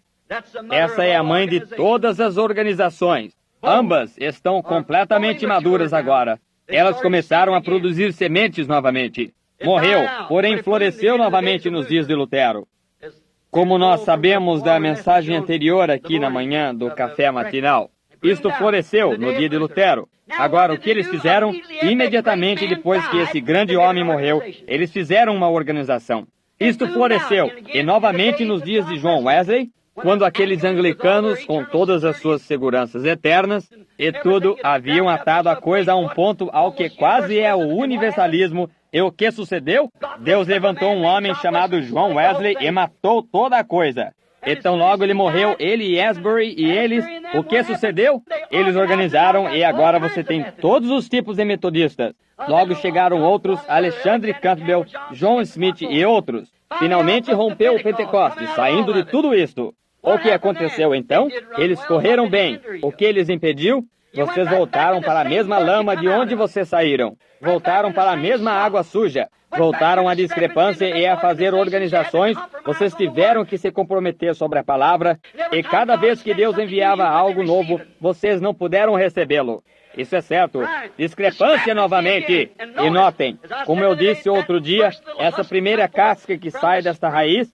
Essa é a mãe de todas as organizações. Ambas estão completamente maduras agora. Elas começaram a produzir sementes novamente. Morreu, porém floresceu novamente nos dias de Lutero. Como nós sabemos da mensagem anterior aqui na manhã do café matinal, isto floresceu no dia de Lutero. Agora, o que eles fizeram? Imediatamente depois que esse grande homem morreu, eles fizeram uma organização. Isto floresceu, e novamente nos dias de John Wesley, quando aqueles anglicanos, com todas as suas seguranças eternas e tudo, haviam atado a coisa a um ponto ao que quase é o universalismo. E o que sucedeu? Deus levantou um homem chamado John Wesley e matou toda a coisa. Então logo ele morreu, ele e Asbury, e eles, o que sucedeu? Eles organizaram e agora você tem todos os tipos de metodistas. Logo chegaram outros, Alexandre Campbell, John Smith e outros. Finalmente rompeu o Pentecostes, saindo de tudo isto. O que aconteceu então? Eles correram bem. O que eles impediu? Vocês voltaram para a mesma lama de onde vocês saíram. Voltaram para a mesma água suja. Voltaram à discrepância e a fazer organizações. Vocês tiveram que se comprometer sobre a palavra. E cada vez que Deus enviava algo novo, vocês não puderam recebê-lo. Isso é certo. Discrepância novamente. E notem, como eu disse outro dia, essa primeira casca que sai desta raiz,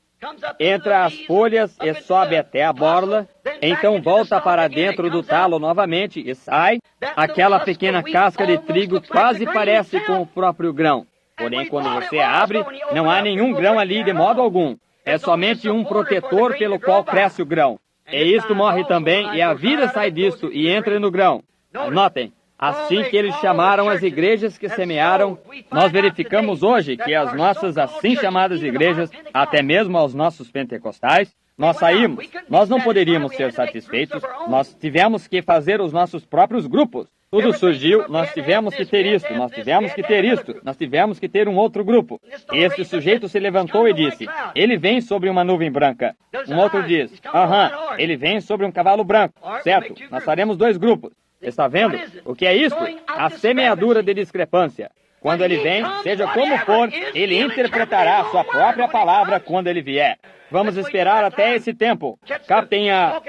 entra as folhas e sobe até a borla, então volta para dentro do talo novamente e sai. Aquela pequena casca de trigo quase parece com o próprio grão. Porém, quando você abre, não há nenhum grão ali de modo algum. É somente um protetor pelo qual cresce o grão. E isto morre também, e a vida sai disto e entra no grão. Notem, assim que eles chamaram as igrejas que semearam, nós verificamos hoje que as nossas assim chamadas igrejas, até mesmo aos nossos pentecostais, nós saímos, nós não poderíamos ser satisfeitos, nós tivemos que fazer os nossos próprios grupos. Tudo surgiu, nós tivemos que ter isto, nós tivemos que ter isto, nós tivemos que ter um outro grupo. Este sujeito se levantou e disse, ele vem sobre uma nuvem branca. Um outro diz, ele vem sobre um cavalo branco. Certo, nós faremos dois grupos. Está vendo? O que é isso? A semeadura de discrepância. Quando ele vem, seja como for, ele interpretará a sua própria palavra quando ele vier. Vamos esperar até esse tempo.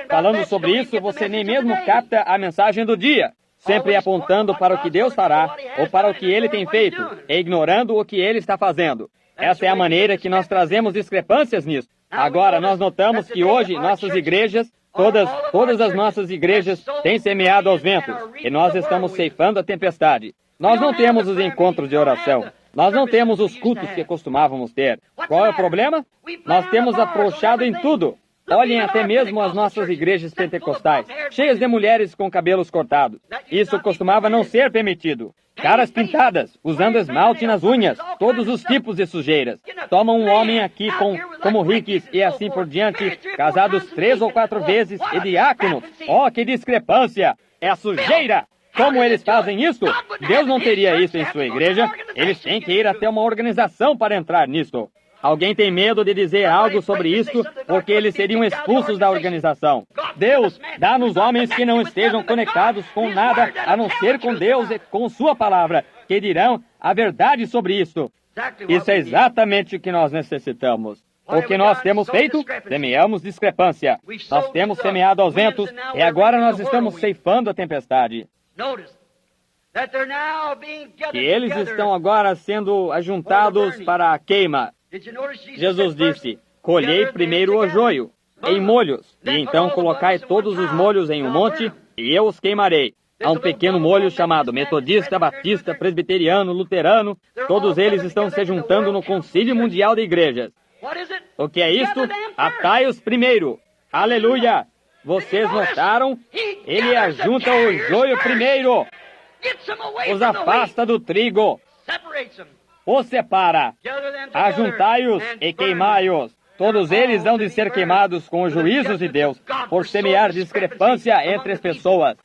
Falando sobre isso, você nem mesmo capta a mensagem do dia. Sempre apontando para o que Deus fará, ou para o que Ele tem feito, e ignorando o que Ele está fazendo. Essa é a maneira que nós trazemos discrepâncias nisso. Agora, nós notamos que hoje nossas igrejas, todas as nossas igrejas têm semeado aos ventos, e nós estamos ceifando a tempestade. Nós não temos os encontros de oração. Nós não temos os cultos que costumávamos ter. Qual é o problema? Nós temos afrouxado em tudo. Olhem até mesmo as nossas igrejas pentecostais, cheias de mulheres com cabelos cortados. Isso costumava não ser permitido. Caras pintadas, usando esmalte nas unhas, todos os tipos de sujeiras. Tomam um homem aqui como ricos e assim por diante, casados 3 ou 4 vezes e diáconos. Oh, que discrepância! É a sujeira! Como eles fazem isso? Deus não teria isso em sua igreja. Eles têm que ir até uma organização para entrar nisso. Alguém tem medo de dizer algo sobre isso porque eles seriam expulsos da organização. Deus, dá-nos homens que não estejam conectados com nada a não ser com Deus e com Sua palavra, que dirão a verdade sobre isso. Isso é exatamente o que nós necessitamos. O que nós temos feito? Semeamos discrepância. Nós temos semeado aos ventos e agora nós estamos ceifando a tempestade. E eles estão agora sendo ajuntados para a queima. Jesus disse, colhei primeiro o joio, em molhos, e então colocai todos os molhos em um monte, e eu os queimarei. Há um pequeno molho chamado metodista, batista, presbiteriano, luterano. Todos eles estão se juntando no Concílio Mundial de Igrejas. O que é isto? Atai-os primeiro. Aleluia! Vocês notaram? Ele ajunta o joio primeiro. Os afasta do trigo. Os separa. Ajuntai-os e queimai-os. Todos eles hão de ser queimados com os juízos de Deus, por semear discrepância entre as pessoas.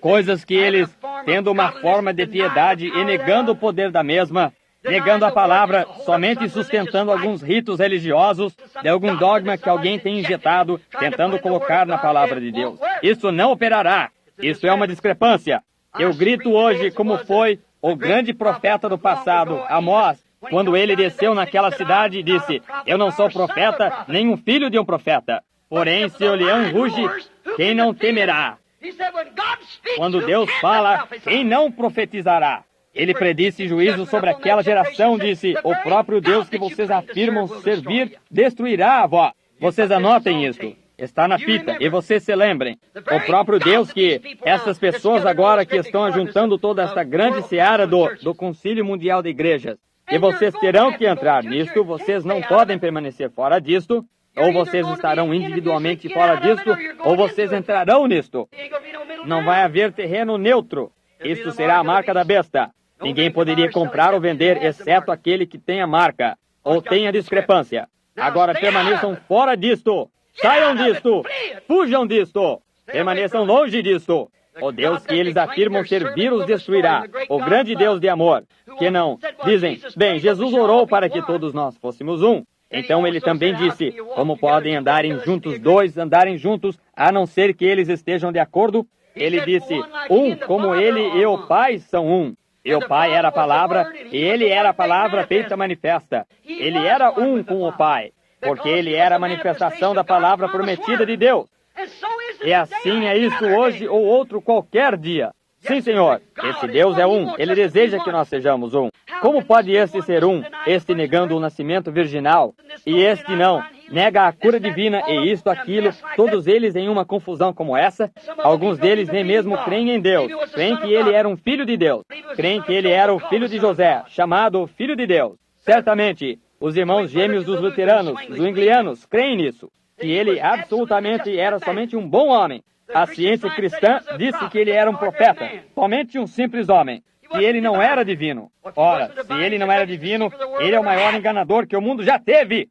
Coisas que eles, tendo uma forma de piedade e negando o poder da mesma, negando a palavra, somente sustentando alguns ritos religiosos, de algum dogma que alguém tem injetado, tentando colocar na palavra de Deus. Isso não operará. Isso é uma discrepância. Eu grito hoje como foi o grande profeta do passado, Amós, quando ele desceu naquela cidade e disse, eu não sou profeta, nem um filho de um profeta. Porém, se o leão ruge, quem não temerá? Quando Deus fala, quem não profetizará? Ele predisse juízo sobre aquela geração, disse, o próprio Deus que vocês afirmam servir destruirá a vós. Vocês anotem isso. Está na fita, e vocês se lembrem. O próprio Deus que essas pessoas agora que estão ajuntando toda esta grande seara do Concílio Mundial de Igrejas. E vocês terão que entrar nisto, vocês não podem permanecer fora disto, ou vocês estarão individualmente fora disto, ou vocês entrarão nisto. Não vai haver terreno neutro. Isto será a marca da besta. Ninguém poderia comprar ou vender, exceto aquele que tem a marca, ou tem a discrepância. Agora permaneçam fora disto. Saiam disto! Fujam disto! Permaneçam longe disto! O Deus que eles afirmam servir os destruirá. O grande Deus de amor. Que não. Dizem, bem, Jesus orou para que todos nós fôssemos um. Então ele também disse, como podem andarem juntos dois, andarem juntos, a não ser que eles estejam de acordo? Ele disse, um como ele e o Pai são um. E o Pai era a palavra, e ele era a palavra feita manifesta. Ele era um com o Pai, porque ele era a manifestação da palavra prometida de Deus. E assim é isso hoje ou outro qualquer dia. Sim, Senhor, esse Deus é um. Ele deseja que nós sejamos um. Como pode este ser um? Este negando o nascimento virginal, e este não. Nega a cura divina e isto, aquilo, todos eles em uma confusão como essa. Alguns deles nem mesmo creem em Deus. Creem que ele era um filho de Deus. Creem que ele era o filho de José, chamado Filho de Deus. Certamente, os irmãos gêmeos dos luteranos, os zwinglianos, creem nisso. Que ele absolutamente era somente um bom homem. A ciência cristã disse que ele era um profeta, somente um simples homem, que ele não era divino. Ora, se ele não era divino, ele é o maior enganador que o mundo já teve.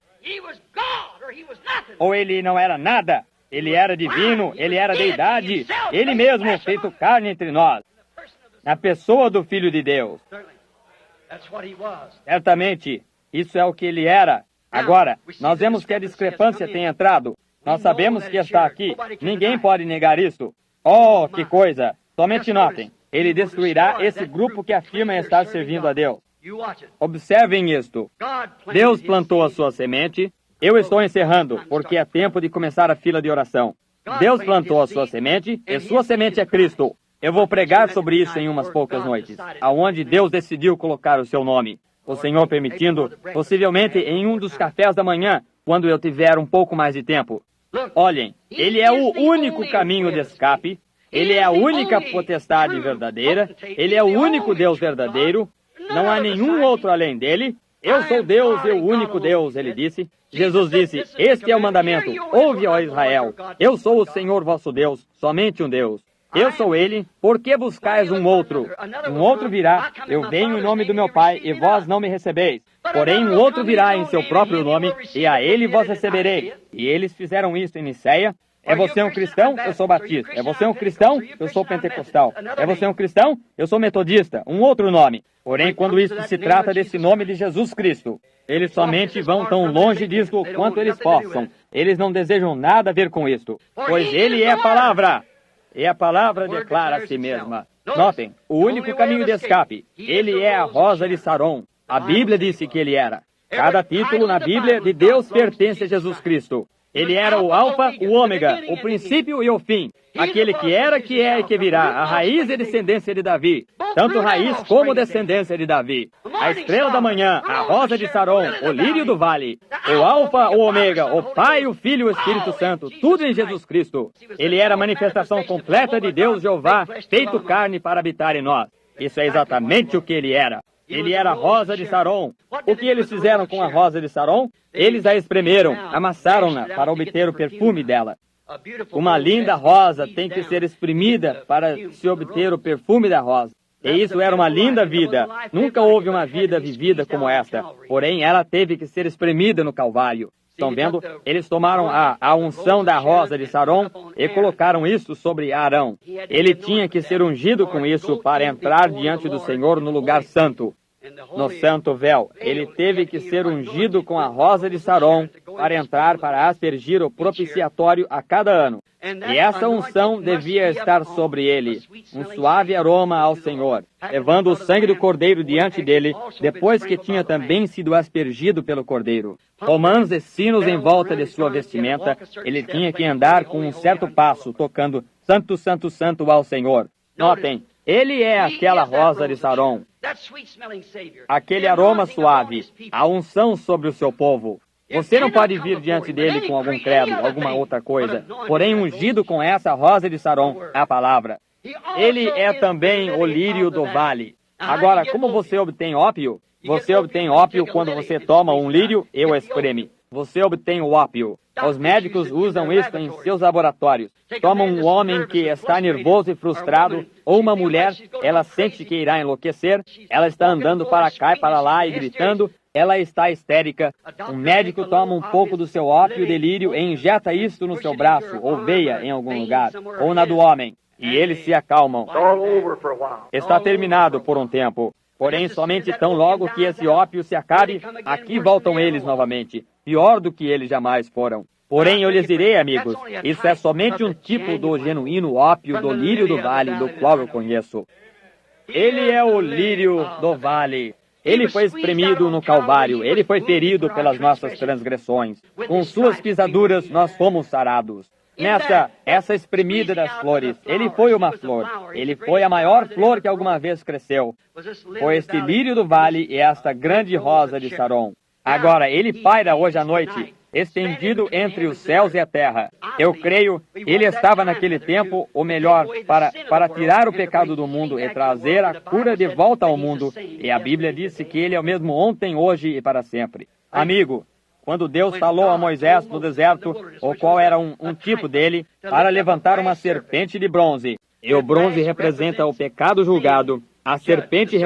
Ou ele não era nada, ele era divino, ele era deidade, ele mesmo feito carne entre nós, na pessoa do Filho de Deus. Certamente, isso é o que ele era. Agora, nós vemos que a discrepância tem entrado. Nós sabemos que está aqui. Ninguém pode negar isso. Oh, que coisa! Somente notem. Ele destruirá esse grupo que afirma estar servindo a Deus. Observem isto. Deus plantou a sua semente. Eu estou encerrando, porque é tempo de começar a fila de oração. Deus plantou a sua semente, e sua semente é Cristo. Eu vou pregar sobre isso em umas poucas noites, aonde Deus decidiu colocar o seu nome. O Senhor permitindo, possivelmente em um dos cafés da manhã, quando eu tiver um pouco mais de tempo. Olhem, ele é o único caminho de escape, ele é a única potestade verdadeira, ele é o único Deus verdadeiro, não há nenhum outro além dele. Eu sou Deus e o único Deus, ele disse. Jesus disse, este é o mandamento, ouve, ó Israel, eu sou o Senhor vosso Deus, somente um Deus. Eu sou ele, por que buscais um outro? Um outro virá, eu venho em nome do meu Pai, e vós não me recebeis. Porém, um outro virá em seu próprio nome, e a ele vós recebereis. E eles fizeram isso em Nicéia. É você um cristão? Eu sou batista. É você um cristão? Eu sou pentecostal. É você um cristão? Eu sou metodista. Um outro nome. Porém, quando isso se trata desse nome de Jesus Cristo, eles somente vão tão longe disso quanto eles possam. Eles não desejam nada a ver com isto, pois Ele é a palavra. E a palavra declara a si mesma. Notem, o único caminho de escape. Ele é a rosa de Saron. A Bíblia disse que ele era. Cada título na Bíblia de Deus pertence a Jesus Cristo. Ele era o Alfa, o Ômega, o princípio e o fim. Aquele que era, que é e que virá, a raiz e descendência de Davi. Tanto raiz como descendência de Davi. A estrela da manhã, a rosa de Saron, o lírio do vale. O Alfa, o Ômega, o Pai, o Filho e o Espírito Santo. Tudo em Jesus Cristo. Ele era a manifestação completa de Deus Jeová, feito carne para habitar em nós. Isso é exatamente o que ele era. Ele era a rosa de Saron. O que eles fizeram com a rosa de Saron? Eles a espremeram, amassaram-na para obter o perfume dela. Uma linda rosa tem que ser espremida para se obter o perfume da rosa. E isso era uma linda vida. Nunca houve uma vida vivida como esta. Porém, ela teve que ser espremida no Calvário. Estão vendo? Eles tomaram a unção da rosa de Saron e colocaram isso sobre Arão. Ele tinha que ser ungido com isso para entrar diante do Senhor no lugar santo. No santo véu, ele teve que ser ungido com a rosa de Saron para entrar para aspergir o propiciatório a cada ano. E essa unção devia estar sobre ele, um suave aroma ao Senhor, levando o sangue do cordeiro diante dele, depois que tinha também sido aspergido pelo cordeiro. Romãs e sinos em volta de sua vestimenta, ele tinha que andar com um certo passo, tocando Santo, Santo, Santo ao Senhor. Notem, ele é aquela rosa de Saron, aquele aroma suave, a unção sobre o seu povo. Você não pode vir diante dele com algum credo, alguma outra coisa, porém ungido com essa rosa de Saron, a palavra. Ele é também o lírio do vale. Agora, como você obtém ópio? Você obtém ópio quando você toma um lírio e o espreme. Você obtém o ópio. Os médicos usam isso em seus laboratórios. Tomam um homem que está nervoso e frustrado, ou uma mulher, ela sente que irá enlouquecer, ela está andando para cá e para lá e gritando, ela está histérica. Um médico toma um pouco do seu ópio delírio e injeta isto no seu braço, ou veia em algum lugar, ou na do homem, e eles se acalmam. Está terminado por um tempo. Porém, somente tão logo que esse ópio se acabe, aqui voltam eles novamente, pior do que eles jamais foram. Porém, eu lhes direi, amigos, isso é somente um tipo do genuíno ópio do lírio do vale, do qual eu conheço. Ele é o lírio do vale. Ele foi espremido no Calvário, ele foi ferido pelas nossas transgressões. Com suas pisaduras, nós fomos sarados. Essa espremida das flores, ele foi uma flor. Ele foi a maior flor que alguma vez cresceu. Foi este lírio do vale e esta grande rosa de Saron. Agora, ele paira hoje à noite, estendido entre os céus e a terra. Eu creio, ele estava naquele tempo o melhor para tirar o pecado do mundo e trazer a cura de volta ao mundo. E a Bíblia disse que ele é o mesmo ontem, hoje e para sempre. Amigo, quando Deus falou a Moisés no deserto, o qual era um tipo dele, para levantar uma serpente de bronze. E o bronze representa o pecado julgado. A serpente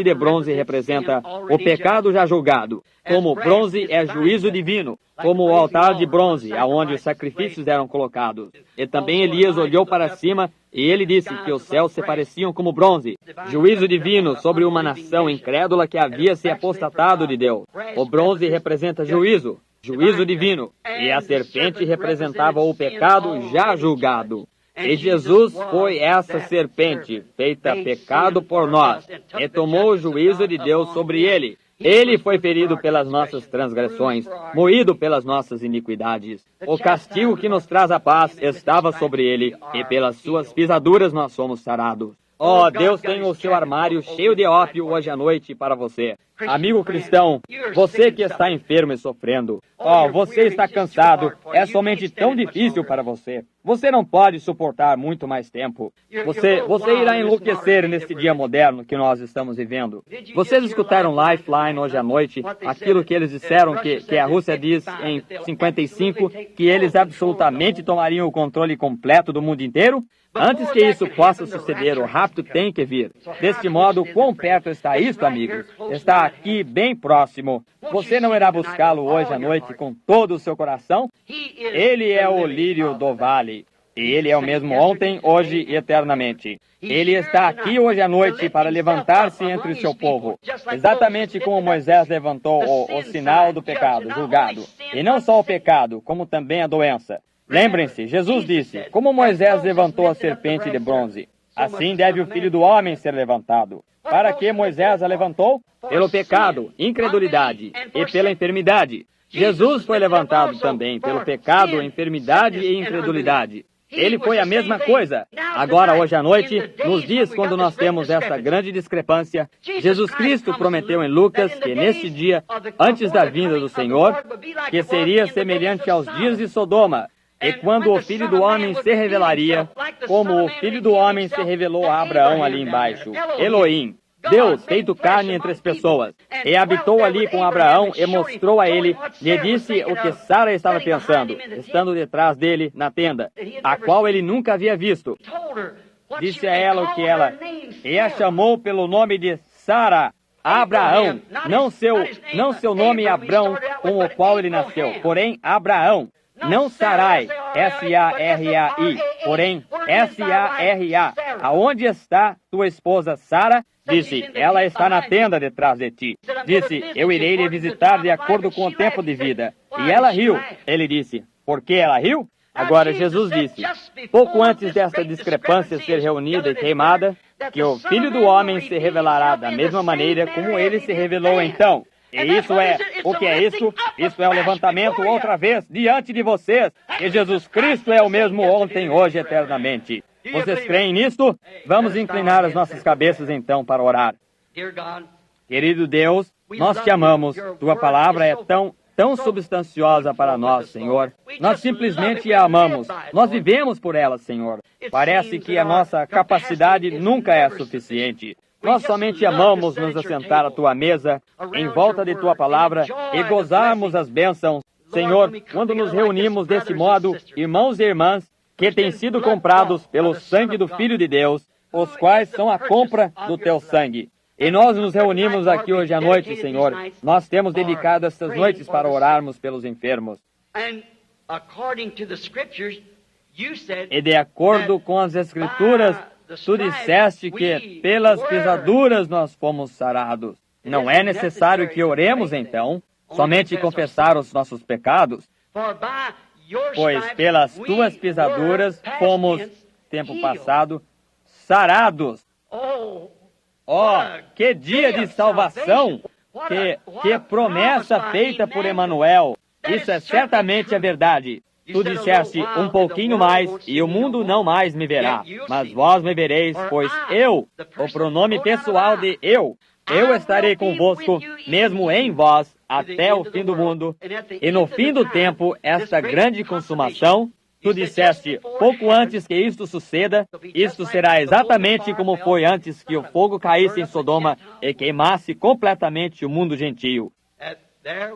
de bronze representa o pecado já julgado. Como bronze é juízo divino, como o altar de bronze, aonde os sacrifícios eram colocados. E também Elias olhou para cima e ele disse que os céus se pareciam como bronze. Juízo divino sobre uma nação incrédula que havia se apostatado de Deus. O bronze representa juízo divino. E a serpente representava o pecado já julgado. E Jesus foi essa serpente, feita pecado por nós, e tomou o juízo de Deus sobre ele. Ele foi ferido pelas nossas transgressões, moído pelas nossas iniquidades. O castigo que nos traz a paz estava sobre ele, e pelas suas pisaduras nós somos sarados. Oh, Deus tem o seu armário cheio de ópio hoje à noite para você. Amigo cristão, você que está enfermo e sofrendo. Oh, você está cansado. É somente tão difícil para você. Você não pode suportar muito mais tempo. Você irá enlouquecer nesse dia moderno que nós estamos vivendo. Vocês escutaram Lifeline hoje à noite, aquilo que eles disseram que a Rússia diz em 55, que eles absolutamente tomariam o controle completo do mundo inteiro? Antes que isso possa suceder, o rapto tem que vir. Deste modo, quão perto está isto, amigos? Está está aqui bem próximo. Você não irá buscá-lo hoje à noite com todo o seu coração? Ele é o lírio do vale. E ele é o mesmo ontem, hoje e eternamente. Ele está aqui hoje à noite para levantar-se entre o seu povo. Exatamente como Moisés levantou o sinal do pecado, julgado. E não só o pecado, como também a doença. Lembrem-se, Jesus disse, como Moisés levantou a serpente de bronze, assim deve o Filho do Homem ser levantado. Para que Moisés a levantou? Pelo pecado, incredulidade e pela enfermidade. Jesus foi levantado também pelo pecado, enfermidade e incredulidade. Ele foi a mesma coisa. Agora, hoje à noite, nos dias quando nós temos essa grande discrepância, Jesus Cristo prometeu em Lucas que neste dia, antes da vinda do Senhor, que seria semelhante aos dias de Sodoma, e quando o Filho do Homem se revelaria, como o Filho do Homem se revelou a Abraão ali embaixo, Elohim, Deus feito carne entre as pessoas, e habitou ali com Abraão e mostrou a ele, lhe disse o que Sara estava pensando, estando detrás dele na tenda, a qual ele nunca havia visto. Disse a ela o que ela, e a chamou pelo nome de Sara, Abraão, não seu nome Abrão, com o qual ele nasceu, porém Abraão. Não Sarai, S-A-R-A-I, porém S-A-R-A. Aonde está tua esposa Sara? Disse, ela está na tenda detrás de ti. Disse, eu irei lhe visitar de acordo com o tempo de vida. E ela riu. Ele disse, por que ela riu? Agora Jesus disse, pouco antes desta discrepância ser reunida e queimada, que o Filho do Homem se revelará da mesma maneira como ele se revelou então. E isso é, o que é isso? Isso é o levantamento outra vez diante de vocês. E Jesus Cristo é o mesmo ontem, hoje, eternamente. Vocês creem nisto? Vamos inclinar as nossas cabeças então para orar. Querido Deus, nós te amamos. Tua palavra é tão substanciosa para nós, Senhor. Nós simplesmente a amamos. Nós vivemos por ela, Senhor. Parece que a nossa capacidade nunca é suficiente. Nós somente amamos nos assentar à tua mesa, em volta de tua palavra, e gozarmos as bênçãos. Senhor, quando nos reunimos desse modo, irmãos e irmãs, que têm sido comprados pelo sangue do Filho de Deus, os quais são a compra do teu sangue. E nós nos reunimos aqui hoje à noite, Senhor. Nós temos dedicado estas noites para orarmos pelos enfermos. E de acordo com as Escrituras, tu disseste que pelas pisaduras nós fomos sarados. Não é necessário que oremos, então, somente confessar os nossos pecados, pois pelas tuas pisaduras fomos, tempo passado, sarados. Oh, que dia de salvação! Que promessa feita por Emanuel! Isso é certamente a verdade. Tu disseste um pouquinho mais, e o mundo não mais me verá, mas vós me vereis, pois eu, o pronome pessoal de eu estarei convosco, mesmo em vós, até o fim do mundo. E no fim do tempo, esta grande consumação, tu disseste, pouco antes que isto suceda, isto será exatamente como foi antes que o fogo caísse em Sodoma e queimasse completamente o mundo gentio.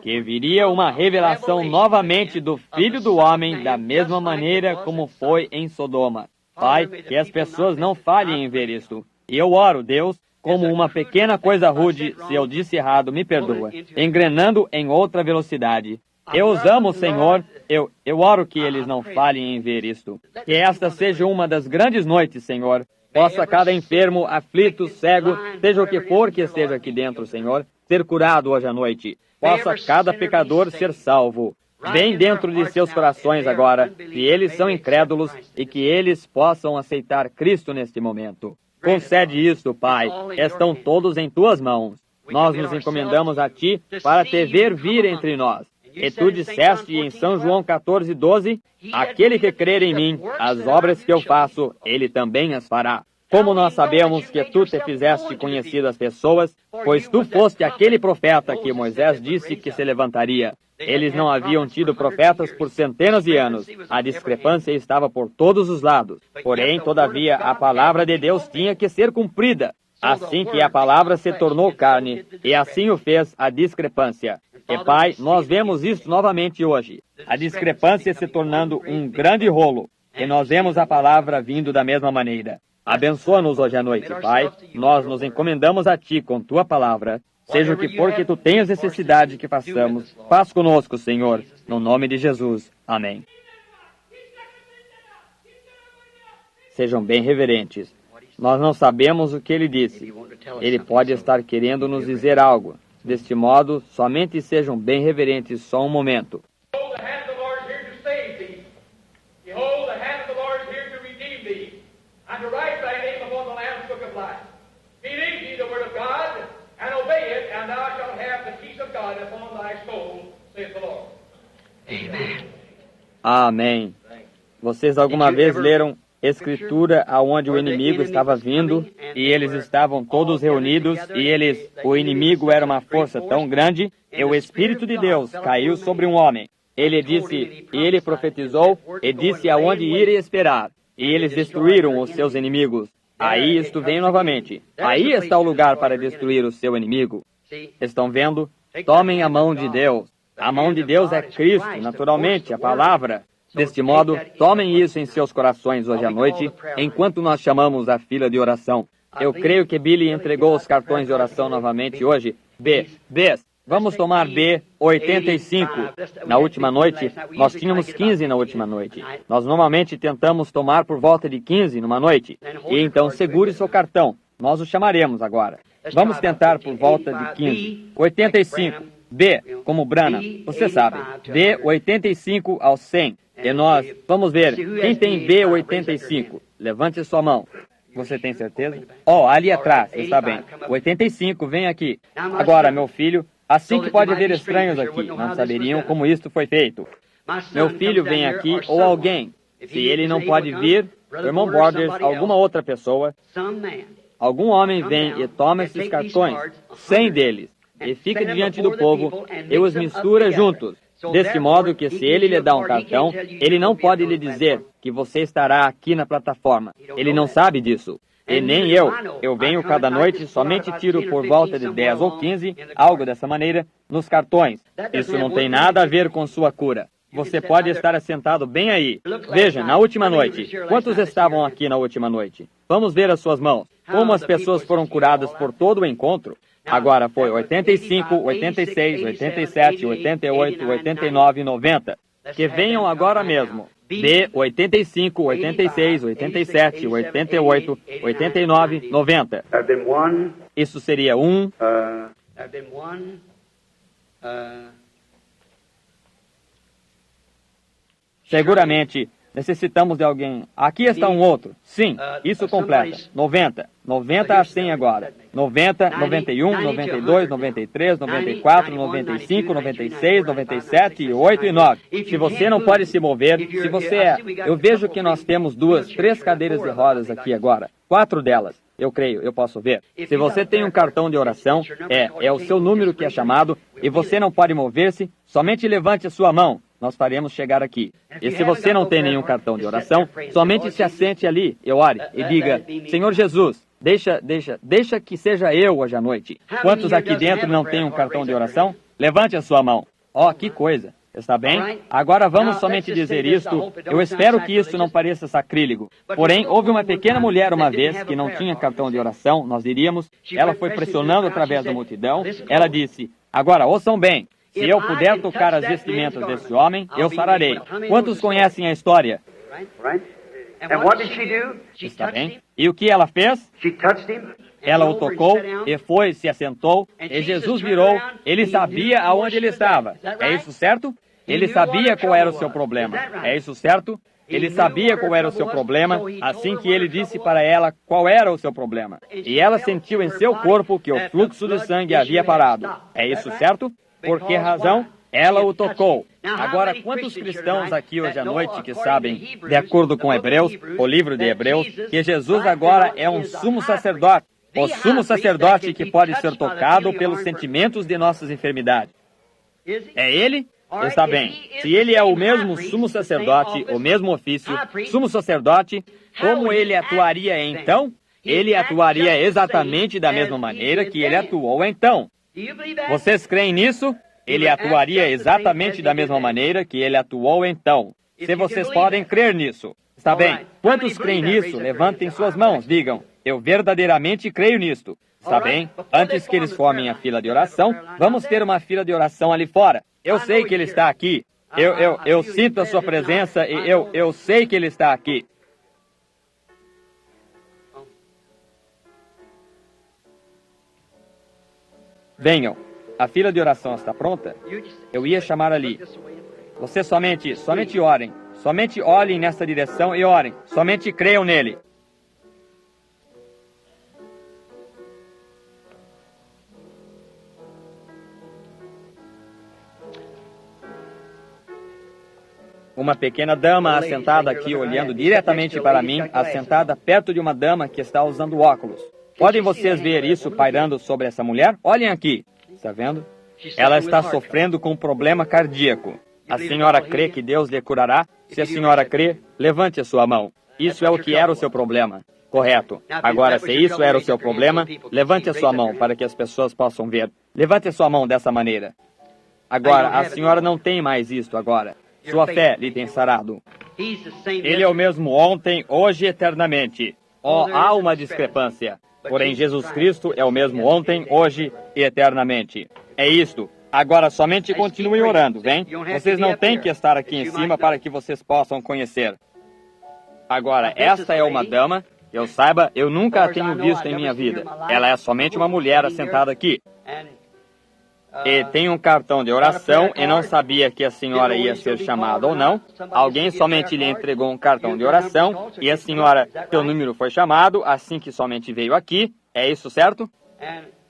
Que viria uma revelação novamente do Filho do Homem da mesma maneira como foi em Sodoma. Pai, que as pessoas não falhem em ver isto. E eu oro, Deus, como uma pequena coisa rude, se eu disse errado, me perdoa, engrenando em outra velocidade. Eu os amo, Senhor. Eu oro que eles não falhem em ver isto. Que esta seja uma das grandes noites, Senhor. Possa cada enfermo, aflito, cego, seja o que for que esteja aqui dentro, Senhor, ser curado hoje à noite. Possa cada pecador ser salvo. Bem dentro de seus corações agora, que eles são incrédulos e que eles possam aceitar Cristo neste momento. Concede isso, Pai. Estão todos em tuas mãos. Nós nos encomendamos a Ti para te ver vir entre nós. E Tu disseste em São João 14:12, aquele que crer em mim, as obras que eu faço, ele também as fará. Como nós sabemos que tu te fizeste conhecido às pessoas, pois tu foste aquele profeta que Moisés disse que se levantaria. Eles não haviam tido profetas por centenas de anos. A discrepância estava por todos os lados. Porém, todavia, a palavra de Deus tinha que ser cumprida. Assim que a palavra se tornou carne, e assim o fez a discrepância. E, Pai, nós vemos isso novamente hoje. A discrepância se tornando um grande rolo. E nós vemos a palavra vindo da mesma maneira. Abençoa-nos hoje à noite, Pai. Nós nos encomendamos a Ti com Tua palavra. Seja o que for que tu tenhas necessidade que façamos, faz conosco, Senhor, no nome de Jesus. Amém. Sejam bem reverentes. Nós não sabemos o que ele disse. Ele pode estar querendo nos dizer algo. Deste modo, somente sejam bem reverentes só um momento. Amém. Vocês alguma vez leram Escritura aonde o inimigo estava vindo e eles estavam todos reunidos e o inimigo era uma força tão grande e o Espírito de Deus caiu sobre um homem. Ele disse, e ele profetizou e disse aonde ir e esperar. E eles destruíram os seus inimigos. Aí isto vem novamente. Aí está o lugar para destruir o seu inimigo. Estão vendo? Tomem a mão de Deus. A mão de Deus é Cristo, naturalmente, a palavra. Deste modo, tomem isso em seus corações hoje à noite, enquanto nós chamamos a fila de oração. Eu creio que Billy entregou os cartões de oração novamente hoje. B. Vamos tomar B 85. Na última noite, nós tínhamos 15 na última noite. Nós normalmente tentamos tomar por volta de 15 numa noite. E então segure seu cartão. Nós o chamaremos agora. Vamos tentar por volta de 15. 85. B, como Branham. Você sabe. B 85 ao 100. E nós, vamos ver, quem tem B 85? Levante sua mão. Você tem certeza? Ali atrás, está bem. 85, vem aqui. Agora, meu filho, assim que pode haver estranhos aqui, não saberiam como isto foi feito. Meu filho vem aqui, ou alguém. Se ele não pode vir, o irmão Borders, alguma outra pessoa, algum homem vem e toma esses cartões, 100 deles, e fica diante do povo e os mistura juntos. Desse modo que se ele lhe dá um cartão, ele não pode lhe dizer que você estará aqui na plataforma. Ele não sabe disso. E nem eu. Eu venho cada noite, somente tiro por volta de 10 ou 15, algo dessa maneira, nos cartões. Isso não tem nada a ver com sua cura. Você pode estar assentado bem aí. Veja, na última noite. Quantos estavam aqui na última noite? Vamos ver as suas mãos. Como as pessoas foram curadas por todo o encontro. Agora foi 85, 86, 87, 88, 89 e 90. Que venham agora mesmo. B, 85, 86, 87, 88, 89, 90. Isso seria 1. Seguramente necessitamos de alguém. Aqui está um outro. Sim, isso completa. 90. 90 a 100 agora. 90, 91, 92, 93, 94, 95, 96, 97, 8 e 9. Se você não pode se mover, se você eu vejo que nós temos 2, 3 cadeiras de rodas aqui agora. 4 delas. Eu creio, eu posso ver. Se você tem um cartão de oração, é o seu número que é chamado, e você não pode mover-se, somente levante a sua mão. Nós faremos chegar aqui. E se você não tem nenhum cartão de oração, somente se assente ali e ore e diga, Senhor Jesus, deixa que seja eu hoje à noite. Quantos aqui dentro não têm um cartão de oração? Levante a sua mão. Que coisa. Está bem? Agora vamos somente dizer isto. Eu espero que isso não pareça sacrílego. Porém, houve uma pequena mulher uma vez que não tinha cartão de oração, nós diríamos. Ela foi pressionando através da multidão. Ela disse, agora ouçam bem. Se eu puder tocar as vestimentas desse homem, eu sararei. Quantos conhecem a história? Está bem? E o que ela fez? Ela o tocou e foi, se assentou, e Jesus virou. Ele sabia aonde ele estava. É isso certo? Ele sabia qual era o seu problema. É isso certo? Ele sabia qual era o seu problema, assim que ele disse para ela qual era o seu problema. E ela sentiu em seu corpo que o fluxo de sangue havia parado. É isso certo? Por que razão? Ela o tocou. Agora, quantos cristãos aqui hoje à noite que sabem, de acordo com Hebreus, o livro de Hebreus, que Jesus agora é um sumo sacerdote, o sumo sacerdote que pode ser tocado pelos sentimentos de nossas enfermidades. É ele? Está bem. Se ele é o mesmo sumo sacerdote, o mesmo ofício, sumo sacerdote, como ele atuaria então? Ele atuaria exatamente da mesma maneira que ele atuou então. Vocês creem nisso? Ele atuaria exatamente da mesma maneira que ele atuou então. Se vocês podem crer nisso. Está bem. Quantos creem nisso? Levantem suas mãos. Digam, eu verdadeiramente creio nisto. Está bem? Antes que eles formem a fila de oração, vamos ter uma fila de oração ali fora. Eu sei que ele está aqui. Eu sinto a sua presença e eu sei que ele está aqui. Venham. A fila de oração está pronta? Eu ia chamar ali. Você somente orem. Somente olhem nessa direção e orem. Somente creiam nele. Uma pequena dama assentada aqui, olhando diretamente para mim, assentada perto de uma dama que está usando óculos. Podem vocês ver isso pairando sobre essa mulher? Olhem aqui. Está vendo? Ela está sofrendo com um problema cardíaco. A senhora crê que Deus lhe curará? Se a senhora crê, levante a sua mão. Isso é o que era o seu problema. Correto. Agora, se isso era o seu problema, levante a sua mão para que as pessoas possam ver. Levante a sua mão dessa maneira. Agora, a senhora não tem mais isto agora. Sua fé lhe tem sarado. Ele é o mesmo ontem, hoje e eternamente. Há uma discrepância. Porém, Jesus Cristo é o mesmo ontem, hoje e eternamente. É isto. Agora, somente continuem orando, vem? Vocês não têm que estar aqui em cima para que vocês possam conhecer. Agora, esta é uma dama. Eu saiba, eu nunca a tenho visto em minha vida. Ela é somente uma mulher assentada aqui. E tem um cartão de oração e não sabia que a senhora ia ser chamada ou não. Alguém somente lhe entregou um cartão de oração e a senhora, seu número foi chamado assim que somente veio aqui. É isso, certo?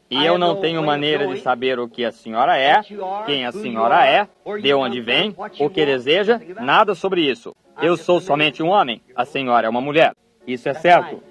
E eu não tenho maneira de saber o que a senhora é, quem a senhora é, de onde vem, o que deseja, nada sobre isso. Eu sou somente um homem, a senhora é uma mulher. Isso é certo.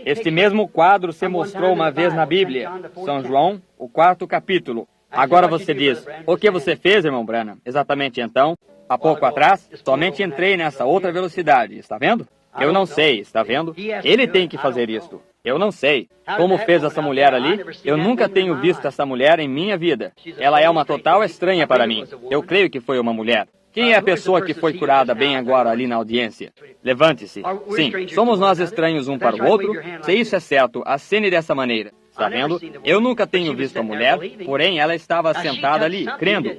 Este mesmo quadro se mostrou uma vez na Bíblia, São João, o 4º capítulo. Agora você diz, o que você fez, irmão Branham? Exatamente então, há pouco atrás, somente entrei nessa outra velocidade, está vendo? Eu não sei, está vendo? Ele tem que fazer isto. Eu não sei. Como fez essa mulher ali? Eu nunca tenho visto essa mulher em minha vida. Ela é uma total estranha para mim. Eu creio que foi uma mulher. Quem é a pessoa que foi curada bem agora ali na audiência? Levante-se. Sim, somos nós estranhos um para o outro. Se isso é certo, acene dessa maneira. Está vendo? Eu nunca tenho visto a mulher, porém ela estava sentada ali, crendo.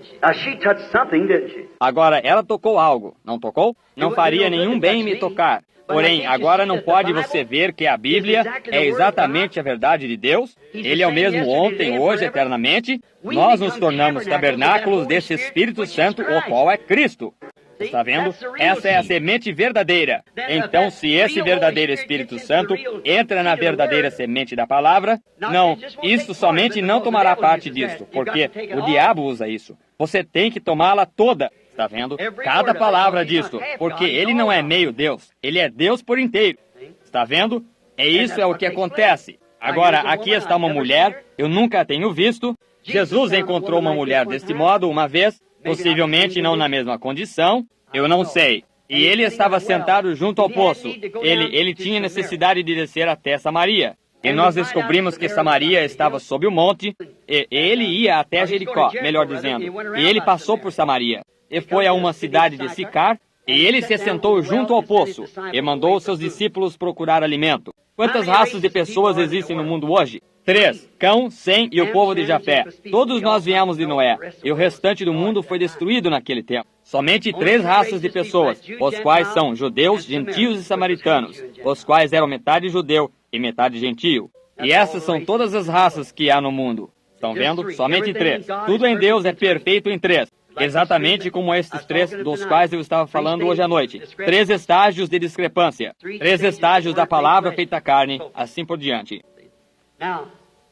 Agora, ela tocou algo, não tocou? Não faria nenhum bem me tocar. Porém, agora não pode você ver que a Bíblia é exatamente a verdade de Deus? Ele é o mesmo ontem, hoje, eternamente. Nós nos tornamos tabernáculos desse Espírito Santo, o qual é Cristo. Está vendo? Essa é a semente verdadeira. Então, se esse verdadeiro Espírito Santo entra na verdadeira semente da palavra, não, isso somente não tomará parte disso, porque o diabo usa isso. Você tem que tomá-la toda. Está vendo? Cada palavra disso, porque ele não é meio Deus, ele é Deus por inteiro. Está vendo? Isso é o que acontece. Agora, aqui está uma mulher, eu nunca a tenho visto. Jesus encontrou uma mulher deste modo uma vez, possivelmente não na mesma condição, eu não sei. E ele estava sentado junto ao poço. Ele tinha necessidade de descer até Samaria. E nós descobrimos que Samaria estava sob o monte, e ele ia até Jericó, melhor dizendo. E ele passou por Samaria, e foi a uma cidade de Sicar, e ele se sentou junto ao poço, e mandou seus discípulos procurar alimento. Quantas raças de pessoas existem no mundo hoje? 3. Cão, Sem e o povo de Jafé. Todos nós viemos de Noé, e o restante do mundo foi destruído naquele tempo. Somente 3 raças de pessoas, os quais são judeus, gentios e samaritanos, os quais eram metade judeu e metade gentio. E essas são todas as raças que há no mundo. Estão vendo? Somente 3. Tudo em Deus é perfeito em 3. Exatamente como estes 3 dos quais eu estava falando hoje à noite. 3 estágios de discrepância. 3 estágios da palavra feita carne, assim por diante.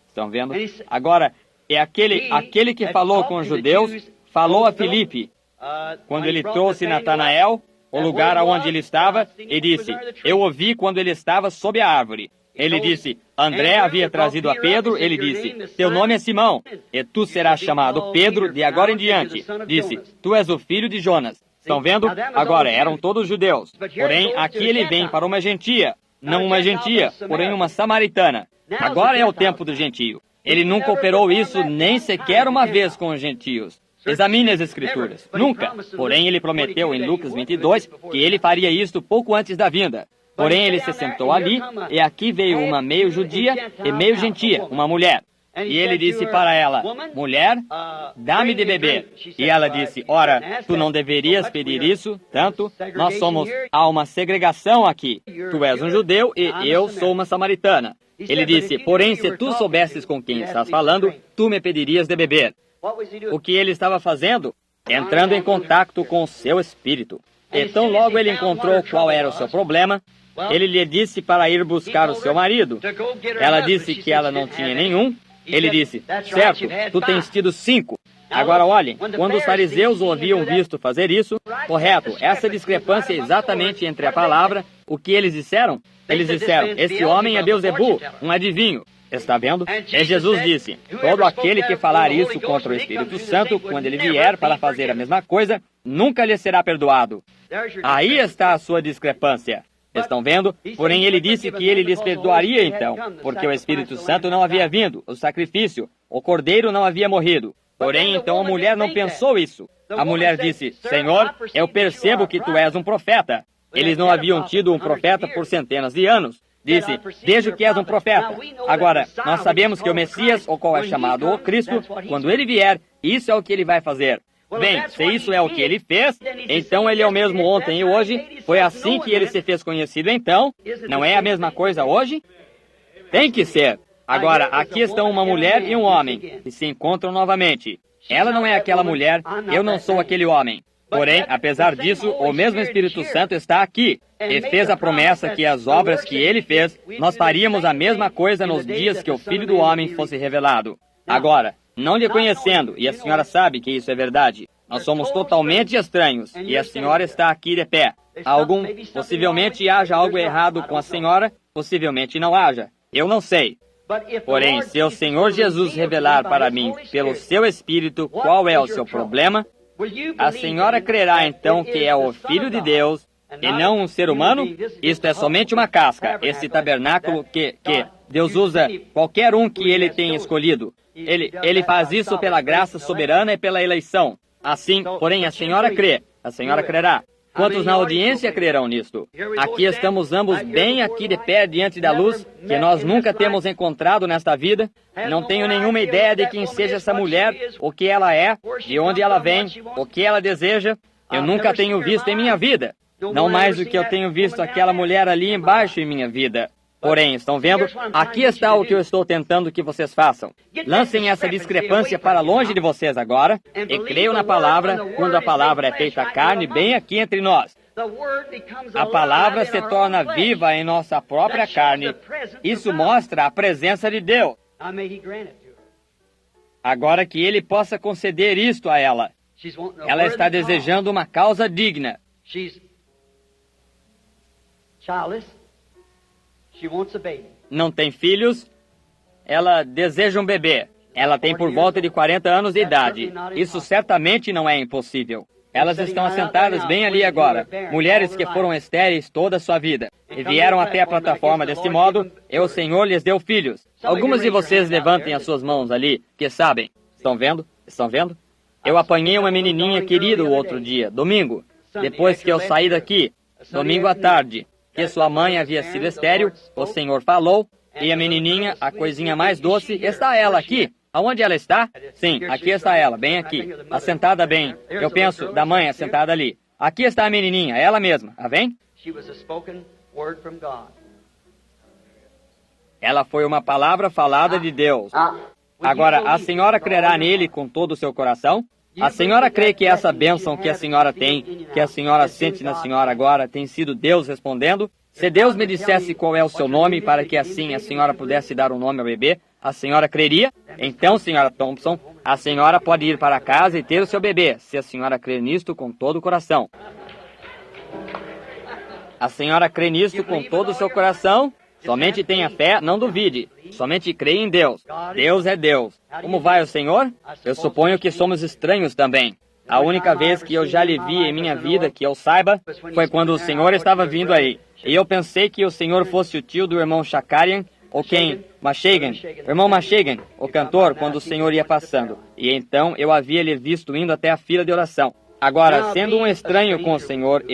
Estão vendo? Agora, é aquele que falou com os judeus, falou a Filipe, quando ele trouxe Natanael, o lugar onde ele estava, e disse, eu ouvi quando ele estava sob a árvore. Ele disse, André havia trazido a Pedro, ele disse, teu nome é Simão, e tu serás chamado Pedro de agora em diante. Disse, tu és o filho de Jonas. Estão vendo? Agora, eram todos judeus. Porém, aqui ele vem para uma gentia. Não uma gentia, porém uma samaritana. Agora é o tempo do gentio. Ele nunca operou isso nem sequer uma vez com os gentios. Examine as Escrituras. Nunca. Porém, ele prometeu em Lucas 22 que ele faria isto pouco antes da vinda. Porém, ele se sentou ali, e aqui veio uma meio judia e meio gentia, uma mulher. E ele disse para ela, mulher, dá-me de beber. E ela disse, ora, tu não deverias pedir isso, tanto, há uma segregação aqui. Tu és um judeu e eu sou uma samaritana. Ele disse, porém, se tu soubesses com quem estás falando, tu me pedirias de beber. O que ele estava fazendo? Entrando em contato com o seu espírito. Então logo ele encontrou qual era o seu problema. Ele lhe disse para ir buscar o seu marido. Ela disse que ela não tinha nenhum. Ele disse, certo, tu tens tido 5. Agora olhem, quando os fariseus o haviam visto fazer isso, correto, essa discrepância é exatamente entre a palavra, o que eles disseram? Eles disseram, esse homem é Beelzebu, um adivinho. Está vendo? E Jesus disse, todo aquele que falar isso contra o Espírito Santo, quando ele vier para fazer a mesma coisa, nunca lhe será perdoado. Aí está a sua discrepância. Estão vendo? Porém, ele disse que ele lhes perdoaria então, porque o Espírito Santo não havia vindo, o sacrifício, o cordeiro não havia morrido. Porém, então a mulher não pensou isso. A mulher disse, Senhor, eu percebo que tu és um profeta. Eles não haviam tido um profeta por centenas de anos. Disse, vejo que és um profeta. Agora, nós sabemos que o Messias, o qual é chamado o Cristo, quando ele vier, isso é o que ele vai fazer. Bem, se isso é o que ele fez, então ele é o mesmo ontem e hoje. Foi assim que ele se fez conhecido então. Não é a mesma coisa hoje? Tem que ser. Agora, aqui estão uma mulher e um homem, que se encontram novamente. Ela não é aquela mulher, eu não sou aquele homem. Porém, apesar disso, o mesmo Espírito Santo está aqui e fez a promessa que as obras que ele fez, nós faríamos a mesma coisa nos dias que o Filho do Homem fosse revelado. Agora, não lhe conhecendo, e a senhora sabe que isso é verdade, nós somos totalmente estranhos, e a senhora está aqui de pé. Possivelmente haja algo errado com a senhora, possivelmente não haja. Eu não sei. Porém, se o Senhor Jesus revelar para mim, pelo seu Espírito, qual é o seu problema, a senhora crerá então que é o Filho de Deus e não um ser humano? Isto é somente uma casca, esse tabernáculo que Deus usa qualquer um que ele tenha escolhido. Ele faz isso pela graça soberana e pela eleição. Assim, porém, a senhora crê, a senhora crerá. Quantos na audiência crerão nisto? Aqui estamos ambos bem aqui de pé diante da luz, que nós nunca temos encontrado nesta vida. Não tenho nenhuma ideia de quem seja essa mulher, o que ela é, de onde ela vem, o que ela deseja. Eu nunca tenho visto em minha vida. Não mais do que eu tenho visto aquela mulher ali embaixo em minha vida. Porém, estão vendo? Aqui está o que eu estou tentando que vocês façam. Lancem essa discrepância para longe de vocês agora e creiam na palavra quando a palavra é feita carne bem aqui entre nós. A palavra se torna viva em nossa própria carne. Isso mostra a presença de Deus. Agora que ele possa conceder isto a ela. Ela está desejando uma causa digna. Não tem filhos, ela deseja um bebê. Ela tem por volta de 40 anos de idade. Isso certamente não é impossível. Elas estão assentadas bem ali agora. Mulheres que foram estéreis toda a sua vida. E vieram até a plataforma deste modo, e o Senhor lhes deu filhos. Algumas de vocês levantem as suas mãos ali, que sabem. Estão vendo? Estão vendo? Eu apanhei uma menininha querida o outro dia, domingo. Depois que eu saí daqui, domingo à tarde. Que sua mãe havia sido estéril, o Senhor falou, e a menininha, a coisinha mais doce, está ela aqui. Aonde ela está? Sim, aqui está ela, bem aqui, assentada bem. Eu penso, da mãe assentada ali. Aqui está a menininha, ela mesma, a vem? Ela foi uma palavra falada de Deus. Agora, a senhora crerá nele com todo o seu coração? A senhora crê que essa bênção que a senhora tem, que a senhora sente na senhora agora, tem sido Deus respondendo? Se Deus me dissesse qual é o seu nome, para que assim a senhora pudesse dar um nome ao bebê, a senhora creria? Então, senhora Thompson, a senhora pode ir para casa e ter o seu bebê, se a senhora crer nisto com todo o coração. A senhora crê nisto com todo o seu coração? Somente tenha fé, não duvide. Somente creia em Deus. Deus é Deus. Como vai o Senhor? Eu suponho que somos estranhos também. A única vez que eu já lhe vi em minha vida, que eu saiba, foi quando o Senhor estava vindo aí. E eu pensei que o Senhor fosse o tio do irmão Shakarian, ou quem? Mashagan. Irmão Mashagan, o cantor, quando o Senhor ia passando. E então eu havia lhe visto indo até a fila de oração. Agora, sendo um estranho com o Senhor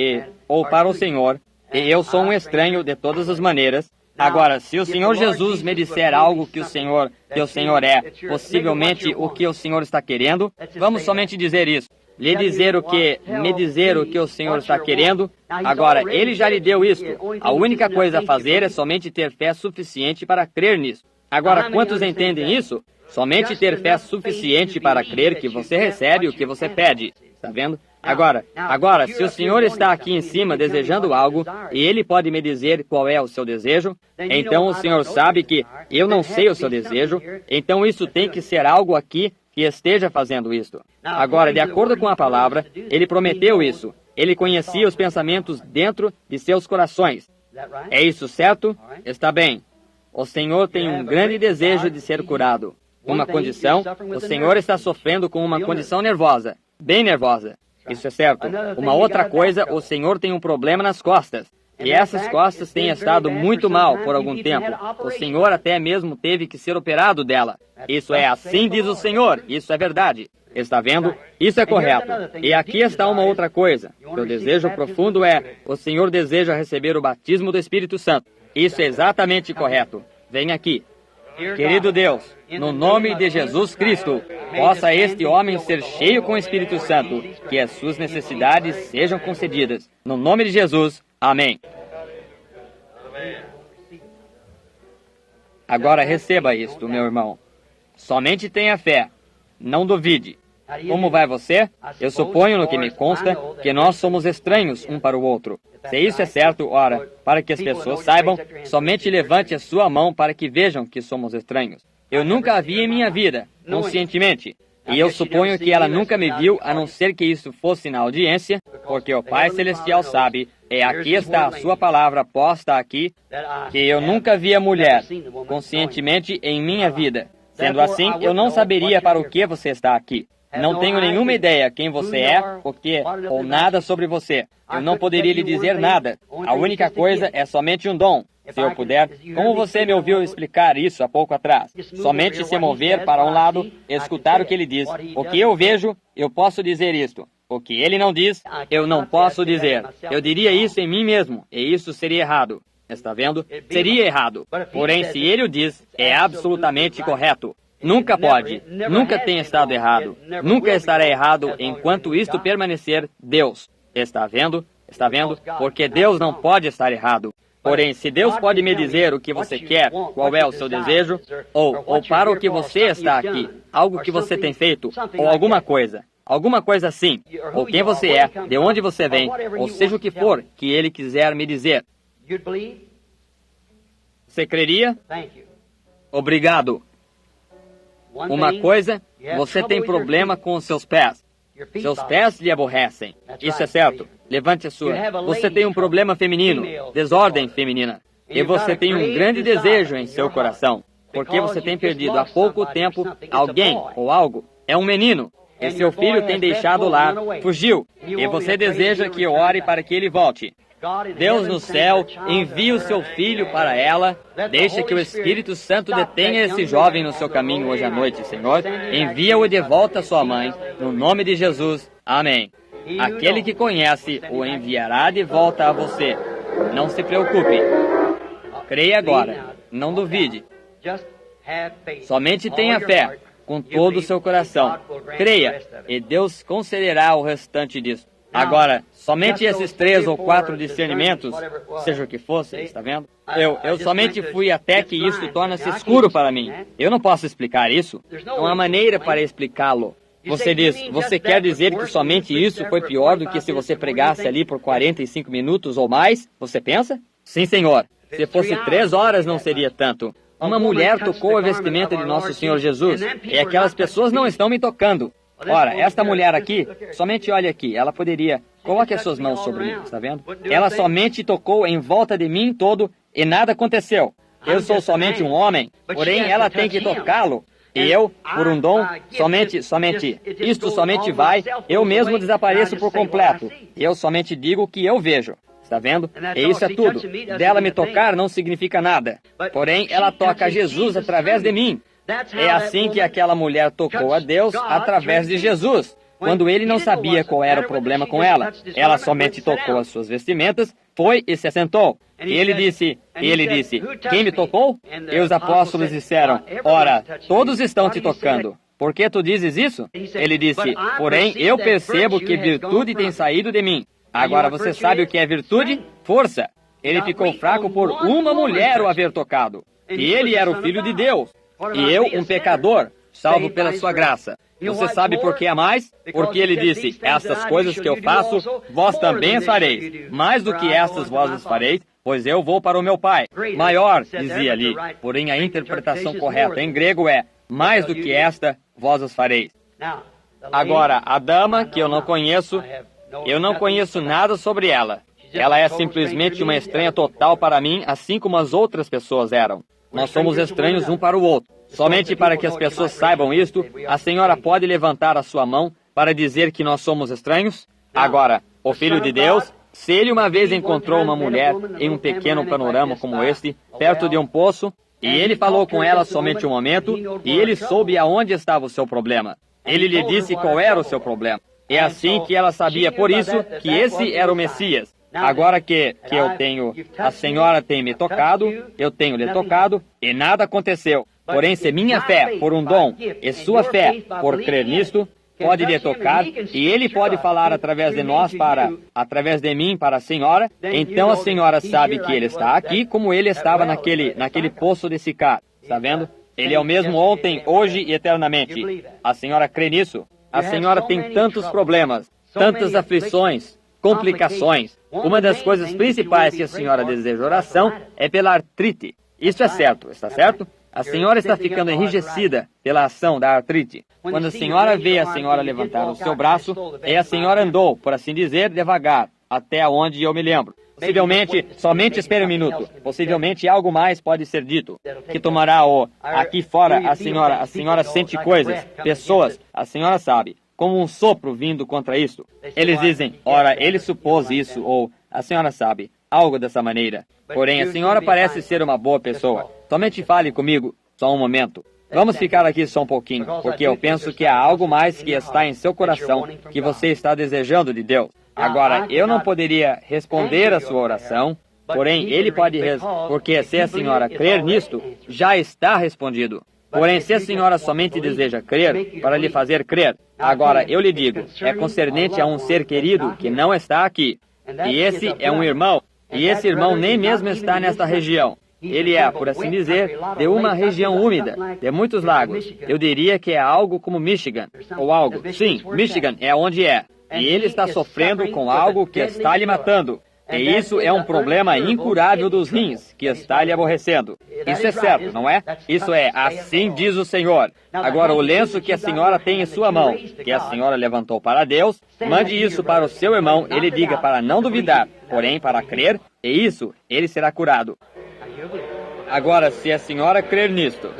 ou para o Senhor, E eu sou um estranho de todas as maneiras. Agora, se o Senhor Jesus me disser algo que o Senhor é, possivelmente o que o Senhor está querendo, vamos somente dizer isso. Me dizer o que o Senhor está querendo. Agora, Ele já lhe deu isso. A única coisa a fazer é somente ter fé suficiente para crer nisso. Agora, quantos entendem isso? Somente ter fé suficiente para crer que você recebe o que você pede. Está vendo? Agora, se o Senhor está aqui em cima desejando algo, e Ele pode me dizer qual é o seu desejo, então o Senhor sabe que eu não sei o seu desejo, então isso tem que ser algo aqui que esteja fazendo isso. Agora, de acordo com a palavra, Ele prometeu isso. Ele conhecia os pensamentos dentro de seus corações. É isso certo? Está bem. O Senhor tem um grande desejo de ser curado. Uma condição, o Senhor está sofrendo com uma condição nervosa, bem nervosa. Isso é certo. Uma outra coisa, o Senhor tem um problema nas costas. E essas costas têm estado muito mal por algum tempo. O Senhor até mesmo teve que ser operado dela. Isso é assim diz o Senhor. Isso é verdade. Está vendo? Isso é correto. E aqui está uma outra coisa. Seu desejo profundo é, o Senhor deseja receber o batismo do Espírito Santo. Isso é exatamente correto. Vem aqui. Querido Deus, no nome de Jesus Cristo, possa este homem ser cheio com o Espírito Santo, que as suas necessidades sejam concedidas. No nome de Jesus, amém. Agora receba isto, meu irmão. Somente tenha fé. Não duvide. Como vai você? Eu suponho, no que me consta, que nós somos estranhos um para o outro. Se isso é certo, ora, para que as pessoas saibam, somente levante a sua mão para que vejam que somos estranhos. Eu nunca a vi em minha vida, conscientemente. E eu suponho que ela nunca me viu, a não ser que isso fosse na audiência, porque o Pai Celestial sabe, e aqui está a sua palavra posta aqui, que eu nunca vi a mulher, conscientemente, em minha vida. Sendo assim, eu não saberia para o que você está aqui. Não tenho nenhuma ideia quem você é, o que, ou nada sobre você. Eu não poderia lhe dizer nada. A única coisa é somente um dom. Se eu puder, como você me ouviu explicar isso há pouco atrás, somente se mover para um lado, escutar o que ele diz. O que eu vejo, eu posso dizer isto. O que ele não diz, eu não posso dizer. Eu diria isso em mim mesmo, e isso seria errado. Está vendo? Seria errado. Porém, se ele o diz, é absolutamente correto. Nunca pode, nunca tem estado errado, nunca estará errado enquanto isto permanecer Deus. Está vendo? Está vendo? Porque Deus não pode estar errado. Porém, se Deus pode me dizer o que você quer, qual é o seu desejo, ou para o que você está aqui, algo que você tem feito, ou alguma coisa assim, ou quem você é, de onde você vem, ou seja o que for que Ele quiser me dizer. Você creria? Obrigado. Uma coisa, você tem problema com os seus pés. Seus pés lhe aborrecem. Isso é certo. Levante a sua. Você tem um problema feminino, desordem feminina. E você tem um grande desejo em seu coração, porque você tem perdido há pouco tempo alguém ou algo. É um menino. E seu filho tem deixado o lar, fugiu. E você deseja que eu ore para que ele volte. Deus no céu, envia o seu filho para ela. Deixa que o Espírito Santo detenha esse jovem no seu caminho hoje à noite, Senhor. Envia-o de volta à sua mãe, no nome de Jesus. Amém. Aquele que conhece o enviará de volta a você. Não se preocupe. Creia agora. Não duvide. Somente tenha fé com todo o seu coração. Creia, e Deus concederá o restante disso. Agora, somente esses 3 ou 4 discernimentos, seja o que fosse, está vendo? Eu somente fui até que isso torna-se escuro para mim. Eu não posso explicar isso. Não há maneira para explicá-lo. Você diz, você quer dizer que somente isso foi pior do que se você pregasse ali por 45 minutos ou mais? Você pensa? Sim, Senhor. Se fosse 3 horas não seria tanto. Uma mulher tocou a vestimenta de nosso Senhor Jesus, e aquelas pessoas não estão me tocando. Ora, esta mulher aqui, somente olhe aqui, ela poderia... Coloque as suas mãos sobre mim, está vendo? Ela somente tocou em volta de mim todo e nada aconteceu. Eu sou somente um homem, porém ela tem que tocá-lo. E eu, por um dom, isto somente vai, eu mesmo desapareço por completo. Eu somente digo o que eu vejo. Está vendo? E isso é tudo. Dela me tocar não significa nada. Porém, ela toca a Jesus através de mim. É assim que aquela mulher tocou a Deus através de Jesus. Quando ele não sabia qual era o problema com ela, ela somente tocou as suas vestimentas, foi e se assentou. E ele disse, quem me tocou? E os apóstolos disseram, ora, todos estão te tocando. Por que tu dizes isso? Ele disse, porém, eu percebo que virtude tem saído de mim. Agora você sabe o que é virtude? Força. Ele ficou fraco por uma mulher o haver tocado. E ele era o Filho de Deus. E eu, um pecador, salvo pela sua graça. Você sabe por que é mais? Porque ele disse, estas coisas que eu faço, vós também as fareis. Mais do que estas vós as fareis, pois eu vou para o meu Pai. Maior, dizia ali. Porém, a interpretação correta em grego é, mais do que esta, vós as fareis. Agora, a dama, que eu não conheço nada sobre ela. Ela é simplesmente uma estranha total para mim, assim como as outras pessoas eram. Nós somos estranhos um para o outro. Somente para que as pessoas saibam isto, a senhora pode levantar a sua mão para dizer que nós somos estranhos? Agora, o Filho de Deus, se ele uma vez encontrou uma mulher em um pequeno panorama como este, perto de um poço, e ele falou com ela somente um momento, e ele soube aonde estava o seu problema. Ele lhe disse qual era o seu problema. É assim que ela sabia, por isso, que esse era o Messias. Agora que a senhora tem me tocado, eu tenho lhe tocado, e nada aconteceu. Porém, se minha fé por um dom, e sua fé por crer nisto, pode lhe tocar, e ele pode falar através de nós através de mim para a senhora, então a senhora sabe que ele está aqui, como ele estava naquele poço de Sicar. Está vendo? Ele é o mesmo ontem, hoje e eternamente. A senhora crê nisso? A senhora tem tantos problemas, tantas aflições, complicações. Uma das coisas principais que a senhora deseja oração é pela artrite. Isso é certo, está certo? A senhora está ficando enrijecida pela ação da artrite. Quando a senhora vê a senhora levantar o seu braço, a senhora andou, por assim dizer, devagar, até onde eu me lembro. Possivelmente, somente espere um minuto. Possivelmente algo mais pode ser dito. Que tomará aqui fora a senhora sente coisas, pessoas, a senhora sabe, como um sopro vindo contra isso. Eles dizem, ora, ele supôs isso, ou a senhora sabe, algo dessa maneira. Porém, a senhora parece ser uma boa pessoa. Somente fale comigo, só um momento. Vamos ficar aqui só um pouquinho, porque eu penso que há algo mais que está em seu coração, que você está desejando de Deus. Agora, eu não poderia responder a sua oração, porém, ele pode porque se a senhora crer nisto, já está respondido. Porém, se a senhora somente deseja crer, para lhe fazer crer, agora, eu lhe digo, é concernente a um ser querido que não está aqui. E esse é um irmão, e esse irmão nem mesmo está nesta região. Ele é, por assim dizer, de uma região úmida, de muitos lagos. Eu diria que é algo como Michigan, ou algo. Sim, Michigan é onde é. E ele está sofrendo com algo que está lhe matando. E isso é um problema incurável dos rins, que está lhe aborrecendo. Isso é certo, não é? Isso é, assim diz o Senhor. Agora, o lenço que a senhora tem em sua mão, que a senhora levantou para Deus, mande isso para o seu irmão, ele diga para não duvidar, porém para crer, e isso, ele será curado. Agora, se a senhora crer nisto,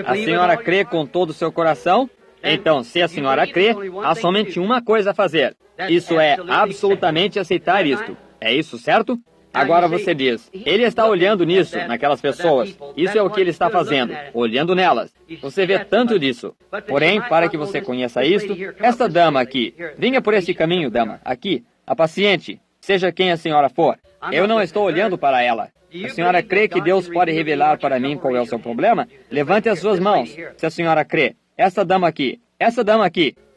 a senhora crê com todo o seu coração? Então, se a senhora crê, há somente uma coisa a fazer. Isso é absolutamente aceitar isto. É isso, certo? Agora você diz, ele está olhando nisso, naquelas pessoas. Isso é o que ele está fazendo, olhando nelas. Você vê tanto disso. Porém, para que você conheça isto, esta dama aqui, venha por este caminho, dama, aqui, a paciente, seja quem a senhora for. Eu não estou olhando para ela. A senhora crê que Deus pode revelar para mim qual é o seu problema? Levante as suas mãos, se a senhora crê. Essa dama aqui,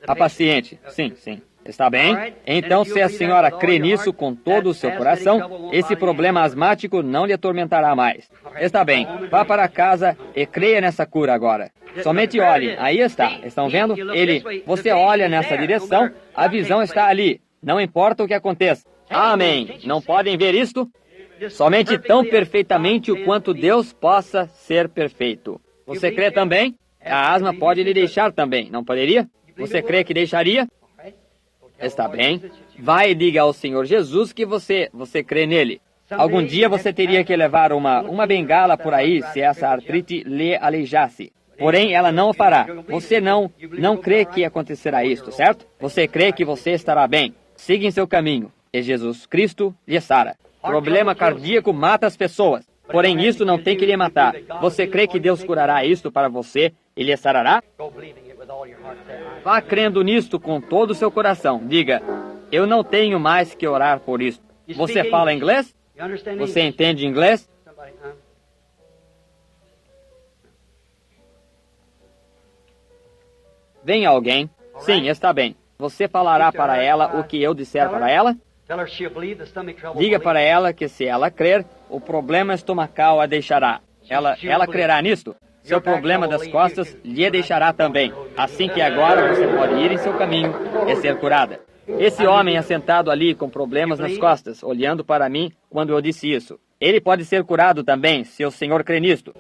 a paciente. Sim, sim. Está bem? Então, se a senhora crê nisso com todo o seu coração, esse problema asmático não lhe atormentará mais. Está bem. Vá para casa e creia nessa cura agora. Somente olhe. Aí está. Estão vendo? Você olha nessa direção, a visão está ali. Não importa o que aconteça. Amém. Não podem ver isto? Somente tão perfeitamente o quanto Deus possa ser perfeito. Você crê também? A asma pode lhe deixar também, não poderia? Você crê que deixaria? Está bem. Vai e diga ao Senhor Jesus que você crê nele. Algum dia você teria que levar uma bengala por aí se essa artrite lhe aleijasse. Porém, ela não o fará. Você não crê que acontecerá isto, certo? Você crê que você estará bem. Siga em seu caminho. E Jesus Cristo lhe sara. Problema cardíaco mata as pessoas. Porém, isso não tem que lhe matar. Você crê que Deus curará isto para você e lhe sarará? Vá crendo nisto com todo o seu coração. Diga, eu não tenho mais que orar por isto. Você fala inglês? Você entende inglês? Vem alguém? Sim, está bem. Você falará para ela o que eu disser para ela? Diga para ela que se ela crer, o problema estomacal a deixará. Ela crerá nisto? Seu problema das costas lhe deixará também. Assim que agora você pode ir em seu caminho e ser curada. Esse homem assentado ali com problemas nas costas, olhando para mim quando eu disse isso. Ele pode ser curado também, se o Senhor crê nisto.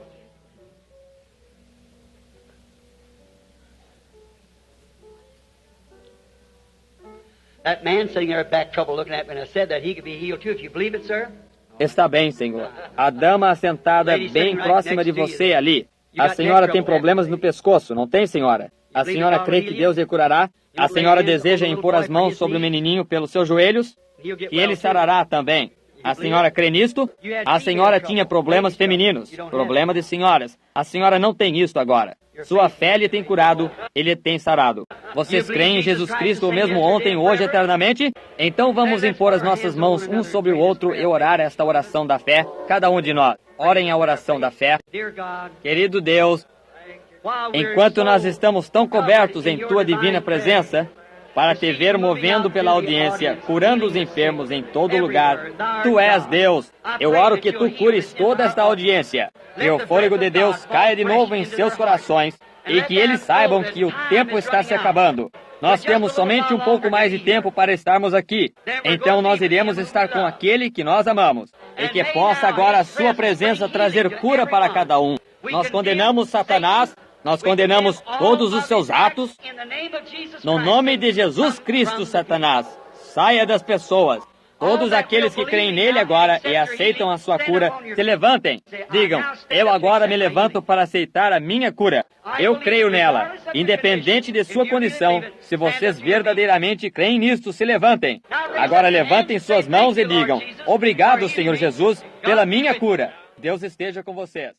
Está bem, Senhor. A dama assentada bem próxima de você ali. A senhora tem problemas no pescoço, não tem, senhora? A senhora crê que Deus lhe curará? A senhora deseja impor as mãos sobre o menininho pelos seus joelhos? E ele sarará também. A senhora crê nisto? A senhora tinha problemas femininos, problema de senhoras. A senhora não tem isto agora. Sua fé lhe tem curado, ele tem sarado. Vocês creem em Jesus Cristo o mesmo ontem, hoje, eternamente? Então vamos impor as nossas mãos um sobre o outro e orar esta oração da fé, cada um de nós. Orem a oração da fé. Querido Deus, enquanto nós estamos tão cobertos em Tua divina presença, para te ver movendo pela audiência, curando os enfermos em todo lugar. Tu és Deus. Eu oro que Tu cures toda esta audiência. Que o fôlego de Deus caia de novo em seus corações e que eles saibam que o tempo está se acabando. Nós temos somente um pouco mais de tempo para estarmos aqui. Então nós iremos estar com aquele que nós amamos. E que possa agora a Sua presença trazer cura para cada um. Nós condenamos Satanás. Nós condenamos todos os seus atos. No nome de Jesus Cristo, Satanás, saia das pessoas. Todos aqueles que creem nele agora e aceitam a sua cura, se levantem. Digam, eu agora me levanto para aceitar a minha cura. Eu creio nela. Independente de sua condição, se vocês verdadeiramente creem nisto, se levantem. Agora levantem suas mãos e digam, obrigado, Senhor Jesus, pela minha cura. Deus esteja com vocês.